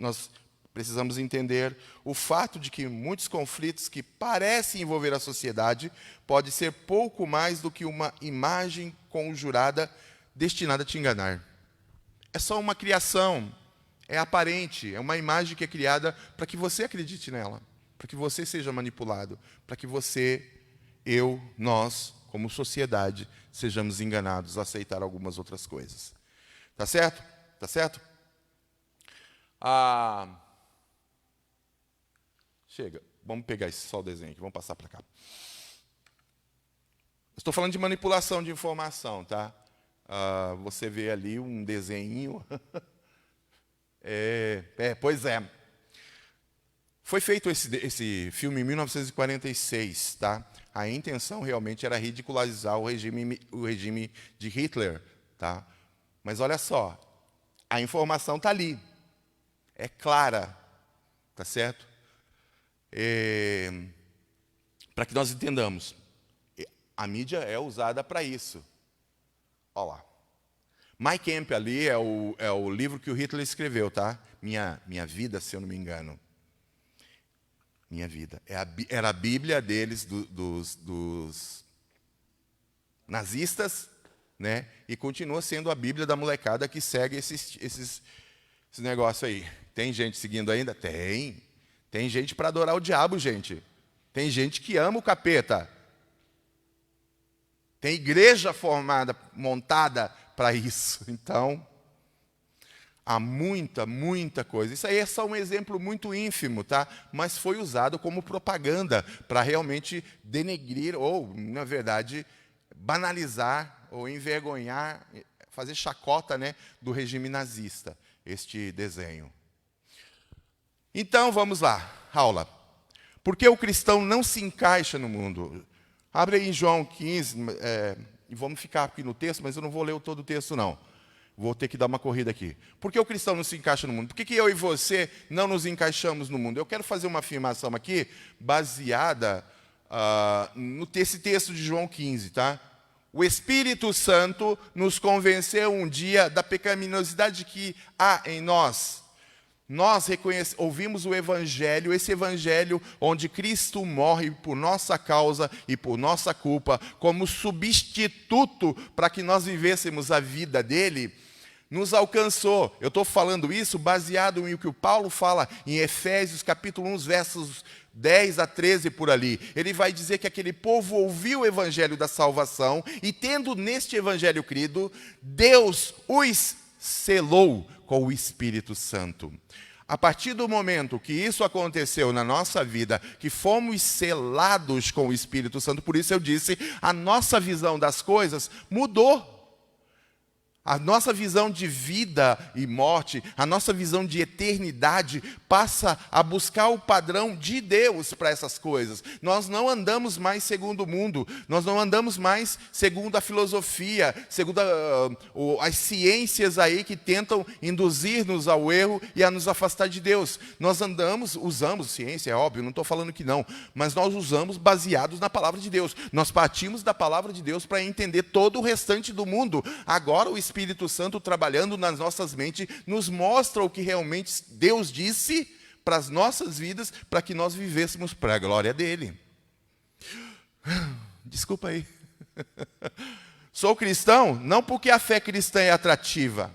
Nós precisamos entender o fato de que muitos conflitos que parecem envolver a sociedade pode ser pouco mais do que uma imagem conjurada destinada a te enganar. É só uma criação, é aparente, é uma imagem que é criada para que você acredite nela, para que você seja manipulado, para que nós, como sociedade, sejamos enganados a aceitar algumas outras coisas. Tá certo? Tá certo? Chega, vamos pegar só o desenho aqui, vamos passar para cá. Estou falando de manipulação de informação, tá? Você vê ali um desenho. Pois é. Foi feito esse filme em 1946, tá? A intenção realmente era ridicularizar o regime de Hitler, tá? Mas olha só, a informação está ali. É clara, tá certo? Para que nós entendamos, a mídia é usada para isso. Olha lá. Mein Kampf ali é o livro que o Hitler escreveu, tá? Minha vida, se eu não me engano. Minha vida. Era a Bíblia deles, dos nazistas, né? E continua sendo a Bíblia da molecada que segue esse negócio aí. Tem gente seguindo ainda? Tem. Tem gente para adorar o diabo, gente. Tem gente que ama o capeta. Tem igreja formada, montada para isso. Então, há muita coisa. Isso aí é só um exemplo muito ínfimo, tá? Mas foi usado como propaganda para realmente denegrir ou, na verdade, banalizar ou envergonhar, fazer chacota, né, do regime nazista, este desenho. Então, vamos lá, aula. Por que o cristão não se encaixa no mundo? Abre aí em João 15, e vamos ficar aqui no texto, mas eu não vou ler todo o texto, não. Vou ter que dar uma corrida aqui. Por que o cristão não se encaixa no mundo? Por que eu e você não nos encaixamos no mundo? Eu quero fazer uma afirmação aqui, baseada nesse texto de João 15, tá? O Espírito Santo nos convenceu um dia da pecaminosidade que há em nós. Nós ouvimos o Evangelho, esse Evangelho onde Cristo morre por nossa causa e por nossa culpa, como substituto para que nós vivêssemos a vida dele, nos alcançou. Eu estou falando isso baseado em o que o Paulo fala em Efésios capítulo 1, versos 10 a 13 por ali. Ele vai dizer que aquele povo ouviu o Evangelho da salvação e tendo neste Evangelho crido, Deus os selou com o Espírito Santo. A partir do momento que isso aconteceu na nossa vida, que fomos selados com o Espírito Santo, por isso eu disse, a nossa visão das coisas mudou. A nossa visão de vida e morte, a nossa visão de eternidade passa a buscar o padrão de Deus para essas coisas. Nós não andamos mais segundo o mundo, nós não andamos mais segundo a filosofia, segundo as ciências aí que tentam induzir-nos ao erro e a nos afastar de Deus. Nós usamos ciência, é óbvio, não estou falando que não, mas nós usamos baseados na palavra de Deus. Nós partimos da palavra de Deus para entender todo o restante do mundo. Agora o Espírito Santo trabalhando nas nossas mentes nos mostra o que realmente Deus disse para as nossas vidas, para que nós vivêssemos para a glória dele. Desculpa aí. Sou cristão não porque a fé cristã é atrativa,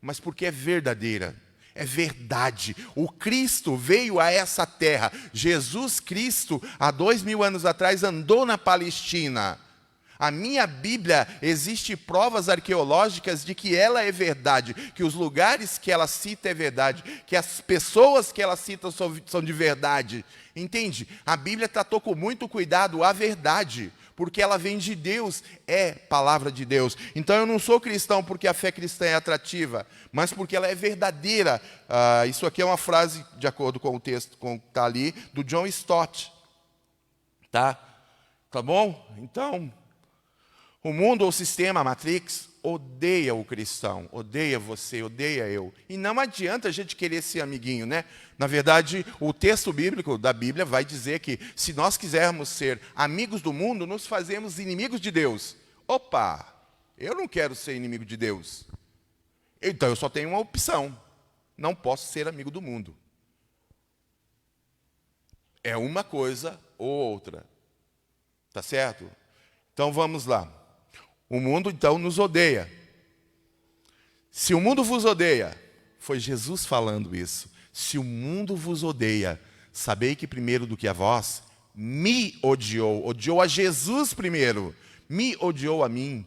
mas porque é verdadeira. É verdade. O Cristo veio a essa terra. Jesus Cristo, há 2000 anos atrás, andou na Palestina. A minha Bíblia, existe provas arqueológicas de que ela é verdade, que os lugares que ela cita é verdade, que as pessoas que ela cita são de verdade. Entende? A Bíblia tratou com muito cuidado a verdade, porque ela vem de Deus, é palavra de Deus. Então eu não sou cristão porque a fé cristã é atrativa, mas porque ela é verdadeira. Isso aqui é uma frase, de acordo com o texto que está ali, do John Stott. Tá bom? Então, o mundo ou o sistema, a Matrix, odeia o cristão, odeia você, odeia eu. E não adianta a gente querer ser amiguinho, né? Na verdade, o texto bíblico da Bíblia vai dizer que se nós quisermos ser amigos do mundo, nos fazemos inimigos de Deus. Opa, eu não quero ser inimigo de Deus. Então eu só tenho uma opção. Não posso ser amigo do mundo. É uma coisa ou outra. Tá certo? Então vamos lá. O mundo, então, nos odeia. Se o mundo vos odeia, foi Jesus falando isso. Se o mundo vos odeia, sabei que primeiro do que a vós, me odiou. Odiou a Jesus primeiro. Me odiou a mim.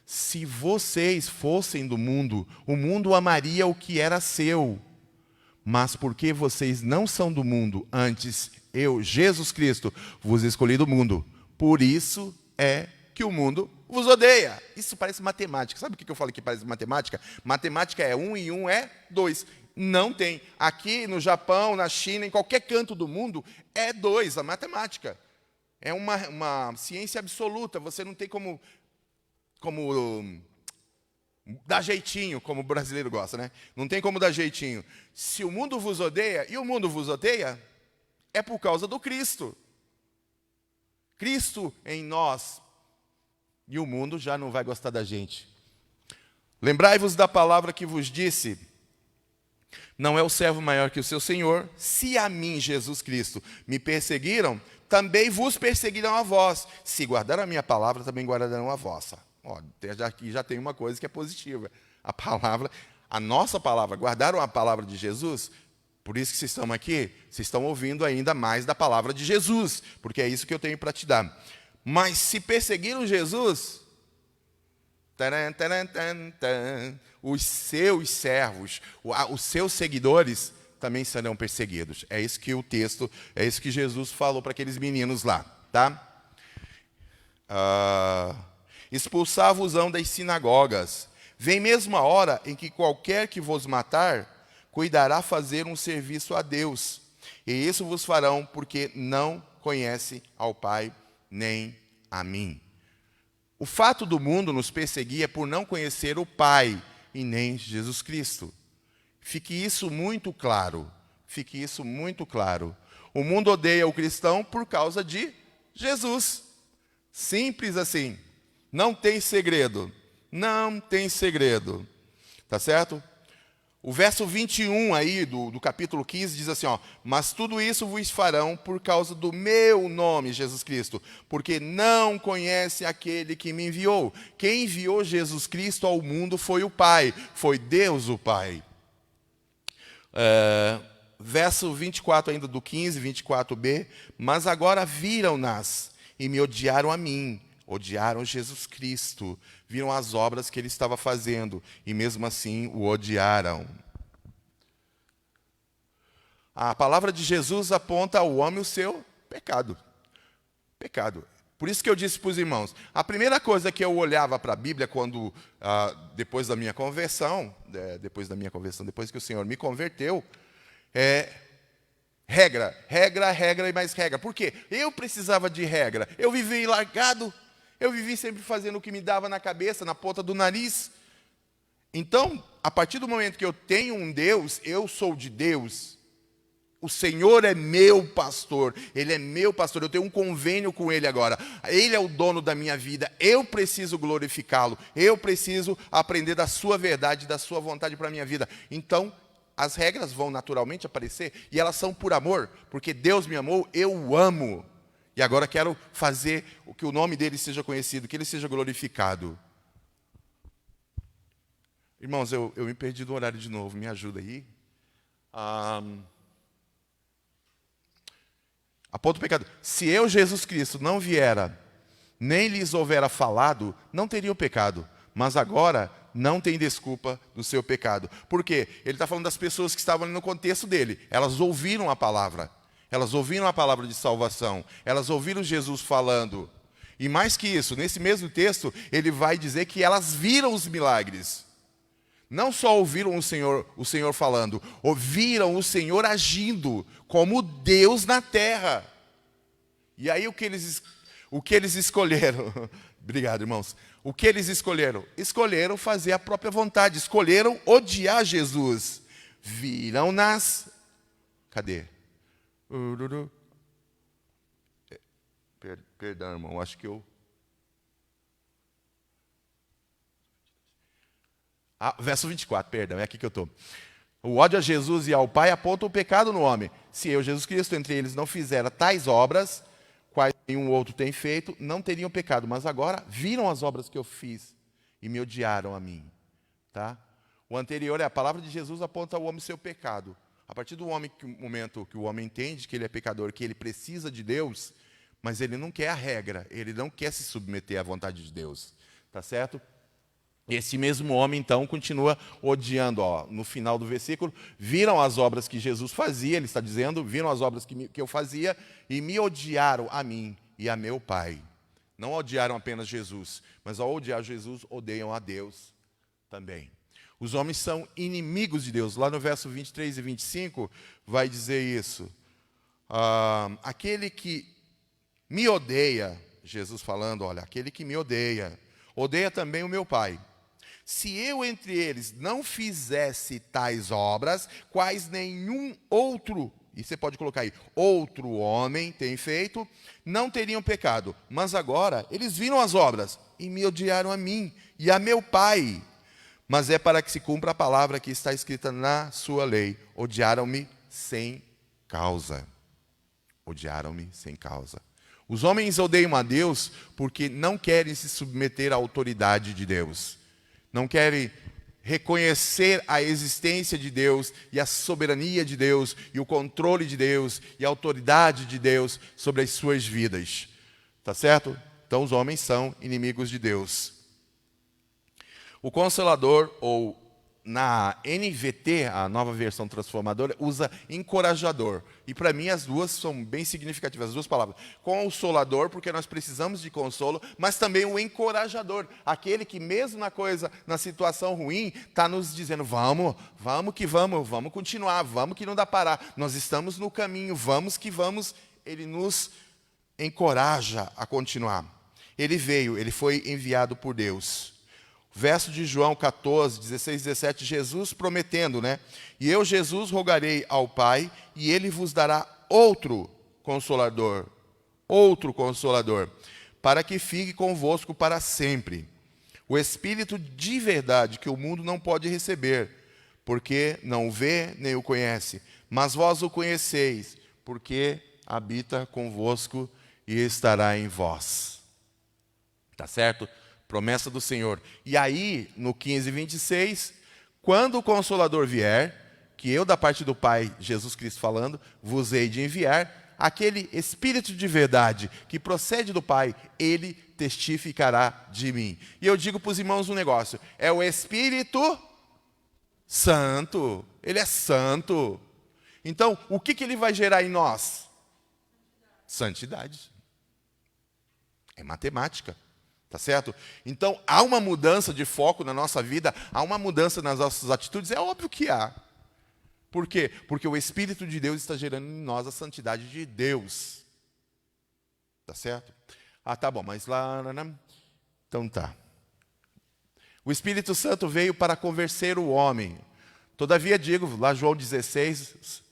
Se vocês fossem do mundo, o mundo amaria o que era seu. Mas porque vocês não são do mundo, antes eu, Jesus Cristo, vos escolhi do mundo. Por isso é que o mundo vos odeia. Isso parece matemática. Sabe o que eu falo que parece matemática? Matemática é 1 e 1 é 2. Não tem. Aqui no Japão, na China, em qualquer canto do mundo, é 2 a matemática. É uma ciência absoluta. Você não tem como dar jeitinho, como o brasileiro gosta, né? Não tem como dar jeitinho. Se o mundo vos odeia, e o mundo vos odeia, é por causa do Cristo. Cristo em nós. E o mundo já não vai gostar da gente. Lembrai-vos da palavra que vos disse: não é o servo maior que o seu senhor. Se a mim, Jesus Cristo, me perseguiram, também vos perseguirão a vós. Se guardaram a minha palavra, também guardarão a vossa. Aqui já tem uma coisa que é positiva. A nossa palavra, guardaram a palavra de Jesus. Por isso que vocês estão aqui, vocês estão ouvindo ainda mais da palavra de Jesus, porque é isso que eu tenho para te dar. Mas se perseguiram Jesus, Taran, taran, tan, tan. Os seus servos, os seus seguidores também serão perseguidos. É isso que o texto, é isso que Jesus falou para aqueles meninos lá, tá? Expulsar-vos-ão das sinagogas. Vem mesmo a hora em que qualquer que vos matar, cuidará fazer um serviço a Deus. E isso vos farão, porque não conhece ao Pai, nem a mim. O fato do mundo nos perseguir é por não conhecer o Pai, e nem Jesus Cristo. Fique isso muito claro. Fique isso muito claro. O mundo odeia o cristão por causa de Jesus. Simples assim. Não tem segredo. Não tem segredo. Tá certo? O verso 21 aí do capítulo 15 diz assim, ó: mas tudo isso vos farão por causa do meu nome, Jesus Cristo, porque não conhece aquele que me enviou. Quem enviou Jesus Cristo ao mundo foi o Pai, foi Deus o Pai. Verso 24 ainda do 15, 24b, mas agora viram-nas e me odiaram a mim, odiaram Jesus Cristo, viram as obras que ele estava fazendo e mesmo assim o odiaram. A palavra de Jesus aponta ao homem o seu pecado. Pecado. Por isso que eu disse para os irmãos, a primeira coisa que eu olhava para a Bíblia quando, depois da minha conversão, depois que o Senhor me converteu, regra e mais regra. Por quê? Eu precisava de regra. Eu vivi largado, eu vivi sempre fazendo o que me dava na cabeça, na ponta do nariz. Então, a partir do momento que eu tenho um Deus, eu sou de Deus. O Senhor é meu pastor, Ele é meu pastor, eu tenho um convênio com Ele agora. Ele é o dono da minha vida, eu preciso glorificá-lo, eu preciso aprender da sua verdade, da sua vontade para a minha vida. Então, as regras vão naturalmente aparecer, e elas são por amor, porque Deus me amou, eu o amo. E agora quero fazer o que o nome dEle seja conhecido, que Ele seja glorificado. Irmãos, eu me perdi do horário de novo, me ajuda aí. Aponta o pecado. Se eu, Jesus Cristo, não viera, nem lhes houvera falado, não teriam pecado. Mas agora não tem desculpa do seu pecado. Por quê? Ele está falando das pessoas que estavam ali no contexto dele. Elas ouviram a palavra. Elas ouviram a palavra de salvação. Elas ouviram Jesus falando. E mais que isso, nesse mesmo texto, ele vai dizer que elas viram os milagres. Não só ouviram o Senhor falando, ouviram o Senhor agindo como Deus na terra. E aí o que eles escolheram? Obrigado, irmãos. O que eles escolheram? Escolheram fazer a própria vontade, escolheram odiar Jesus. Viram-nas. Cadê? Perdão, irmão, acho que eu... verso 24, perdão, é aqui que eu estou. O ódio a Jesus e ao Pai aponta o pecado no homem. Se eu, Jesus Cristo, entre eles não fizera tais obras, quais nenhum outro tem feito, não teriam pecado. Mas agora viram as obras que eu fiz e me odiaram a mim. Tá? O anterior é a palavra de Jesus aponta ao homem seu pecado. A partir do momento que o homem entende que ele é pecador, que ele precisa de Deus, mas ele não quer a regra, ele não quer se submeter à vontade de Deus. Tá certo? Esse mesmo homem, então, continua odiando. No final do versículo, viram as obras que Jesus fazia, ele está dizendo, viram as obras que eu fazia e me odiaram a mim e a meu Pai. Não odiaram apenas Jesus, mas ao odiar Jesus, odeiam a Deus também. Os homens são inimigos de Deus. Lá no verso 23 e 25, vai dizer isso. Aquele que me odeia, Jesus falando, olha, aquele que me odeia também o meu Pai. Se eu entre eles não fizesse tais obras, quais nenhum outro, e você pode colocar aí, outro homem tem feito, não teriam pecado. Mas agora eles viram as obras e me odiaram a mim e a meu Pai. Mas é para que se cumpra a palavra que está escrita na sua lei. Odiaram-me sem causa. Odiaram-me sem causa. Os homens odeiam a Deus porque não querem se submeter à autoridade de Deus. Não querem reconhecer a existência de Deus e a soberania de Deus e o controle de Deus e a autoridade de Deus sobre as suas vidas. Tá certo? Então os homens são inimigos de Deus. O Consolador, ou na NVT, a nova versão transformadora, usa encorajador. E para mim as duas são bem significativas, as duas palavras. Consolador, porque nós precisamos de consolo, mas também o encorajador. Aquele que mesmo na situação ruim, está nos dizendo, vamos continuar, vamos que não dá parar. Nós estamos no caminho, vamos que vamos. Ele nos encoraja a continuar. Ele veio, ele foi enviado por Deus. Verso de João 14, 16, 17, Jesus prometendo, né? E eu, Jesus, rogarei ao Pai, e Ele vos dará outro Consolador, para que fique convosco para sempre. O Espírito de verdade, que o mundo não pode receber, porque não o vê nem o conhece. Mas vós o conheceis, porque habita convosco e estará em vós. Tá certo? Promessa do Senhor. E aí, no 15, 26, quando o Consolador vier, que eu da parte do Pai, Jesus Cristo falando, vos hei de enviar, aquele Espírito de verdade que procede do Pai, ele testificará de mim. E eu digo para os irmãos um negócio, é o Espírito Santo, ele é santo. Então, o que ele vai gerar em nós? Santidade. É matemática. Tá certo? Então, há uma mudança de foco na nossa vida, há uma mudança nas nossas atitudes, é óbvio que há. Por quê? Porque o Espírito de Deus está gerando em nós a santidade de Deus. Tá certo? Ah, tá bom, mas lá... Então tá. O Espírito Santo veio para convencer o homem. Todavia digo, lá João 16...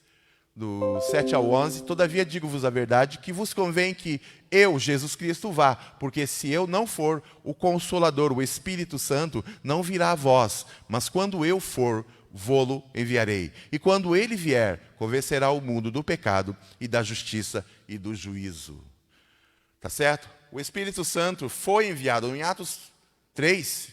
do 7 ao 11, todavia digo-vos a verdade, que vos convém que eu, Jesus Cristo, vá, porque se eu não for, o Consolador, o Espírito Santo, não virá a vós, mas quando eu for, vô-lo enviarei. E quando ele vier, convencerá o mundo do pecado e da justiça e do juízo. Tá certo? O Espírito Santo foi enviado em Atos 3,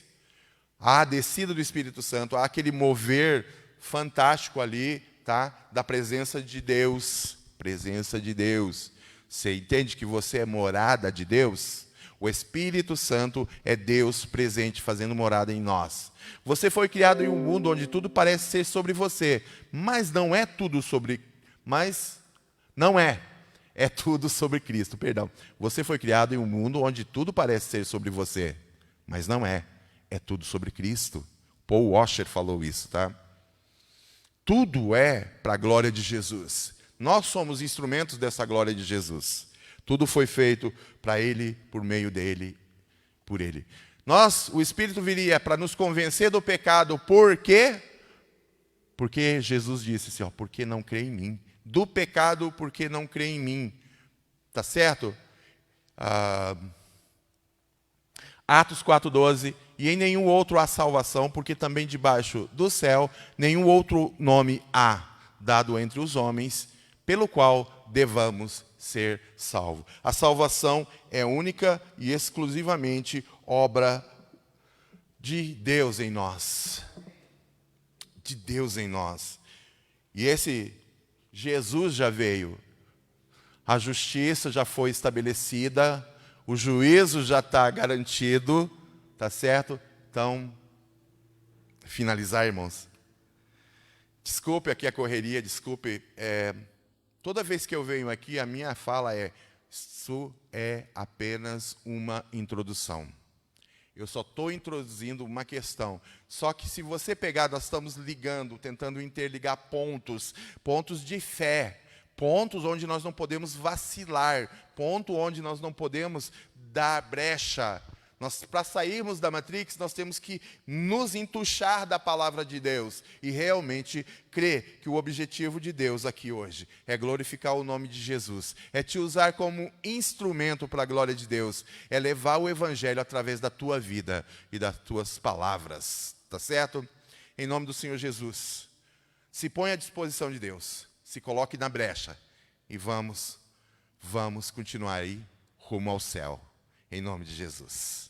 a descida do Espírito Santo, há aquele mover fantástico ali, tá? Da presença de Deus. Presença de Deus. Você entende que você é morada de Deus? O Espírito Santo é Deus presente, fazendo morada em nós. Você foi criado em um mundo onde tudo parece ser sobre você, mas não é tudo sobre... É tudo sobre Cristo, perdão. Você foi criado em um mundo onde tudo parece ser sobre você, mas não é. É tudo sobre Cristo. Paul Washer falou isso, tá? Tudo é para a glória de Jesus. Nós somos instrumentos dessa glória de Jesus. Tudo foi feito para Ele, por meio dEle, por Ele. O Espírito viria para nos convencer do pecado. Por quê? Porque Jesus disse assim, porque não crê em mim. Do pecado, porque não crê em mim. Tá certo? Atos 4,12, e em nenhum outro há salvação, porque também debaixo do céu nenhum outro nome há dado entre os homens, pelo qual devamos ser salvos. A salvação é única e exclusivamente obra de Deus em nós. De Deus em nós. E esse Jesus já veio. A justiça já foi estabelecida, o juízo já está garantido, tá certo? Então, finalizar, irmãos. Desculpe aqui a correria, desculpe. Toda vez que eu venho aqui, a minha fala isso é apenas uma introdução. Eu só estou introduzindo uma questão. Só que se você pegar, nós estamos ligando, tentando interligar pontos de fé, pontos onde nós não podemos vacilar, ponto onde nós não podemos dar brecha. Para sairmos da Matrix, nós temos que nos entuchar da palavra de Deus e realmente crer que o objetivo de Deus aqui hoje é glorificar o nome de Jesus, é te usar como instrumento para a glória de Deus, é levar o Evangelho através da tua vida e das tuas palavras, tá certo? Em nome do Senhor Jesus, se põe à disposição de Deus, se coloque na brecha e vamos continuar aí rumo ao céu, em nome de Jesus.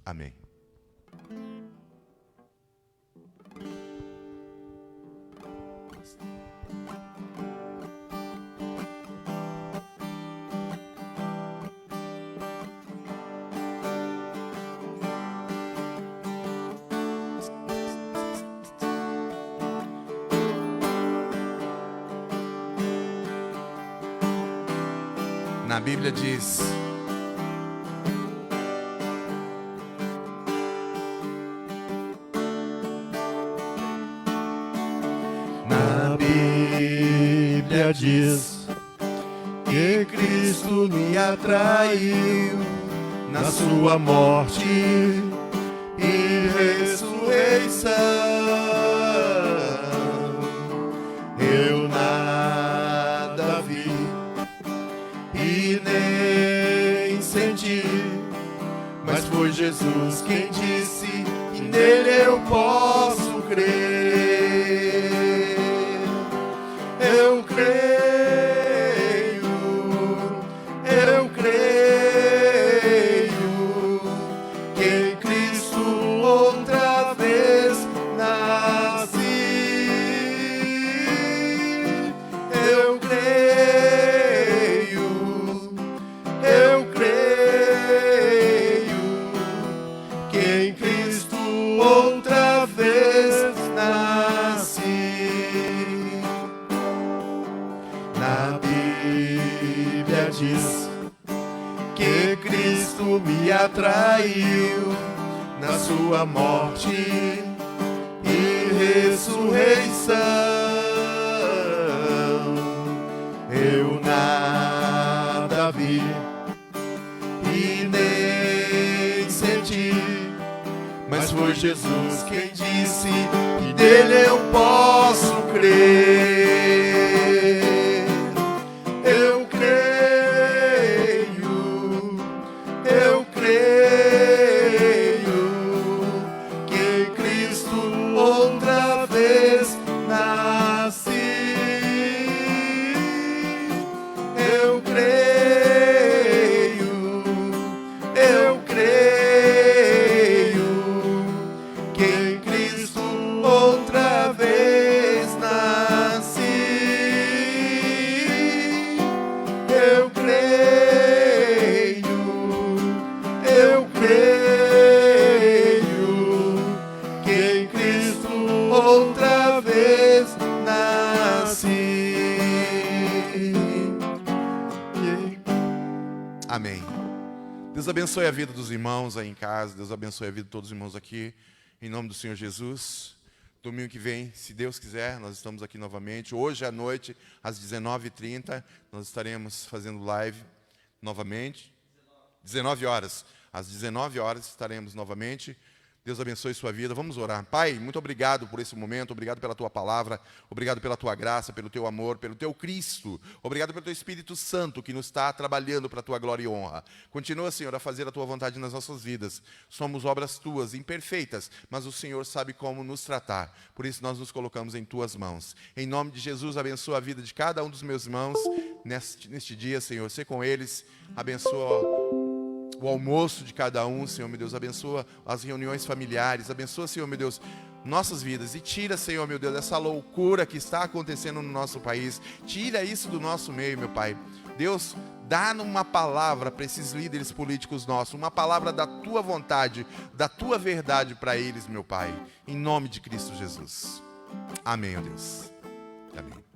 Amém. Na Bíblia diz: na Bíblia diz que Cristo me atraiu na sua morte e ressurreição. Eu nada vi e nem senti, mas foi Jesus quem disse que nele eu posso crer. Eu creio, eu creio que em Cristo outra vez nasci. Eu creio que em Cristo outra vez nasci. Na Bíblia diz que Cristo me atraiu na sua morte e ressurreição. Eu nada vi e nem senti, mas foi Jesus quem disse que nele eu posso crer. Eu creio que em Cristo outra vez nasci. Eu creio que em Cristo outra vez nasci. Eu creio que em Cristo outra vez nasci. Amém. Deus abençoe a vida dos irmãos aí em casa. Deus abençoe a vida de todos os irmãos aqui. Em nome do Senhor Jesus. Domingo que vem, se Deus quiser, nós estamos aqui novamente. Hoje à noite, às 19h30, nós estaremos fazendo live novamente. 19 horas. Às 19 horas estaremos novamente. Deus abençoe sua vida. Vamos orar. Pai, muito obrigado por esse momento. Obrigado pela tua palavra. Obrigado pela tua graça, pelo teu amor, pelo teu Cristo. Obrigado pelo teu Espírito Santo que nos está trabalhando para a tua glória e honra. Continua, Senhor, a fazer a tua vontade nas nossas vidas. Somos obras tuas, imperfeitas, mas o Senhor sabe como nos tratar. Por isso nós nos colocamos em tuas mãos. Em nome de Jesus, abençoa a vida de cada um dos meus irmãos neste dia, Senhor. Sê com eles. Abençoa o almoço de cada um, Senhor, meu Deus, abençoa as reuniões familiares, abençoa, Senhor, meu Deus, nossas vidas, e tira, Senhor, meu Deus, essa loucura que está acontecendo no nosso país, tira isso do nosso meio, meu Pai. Deus, dá uma palavra para esses líderes políticos nossos, uma palavra da tua vontade, da tua verdade para eles, meu Pai, em nome de Cristo Jesus. Amém, ó Deus. Amém.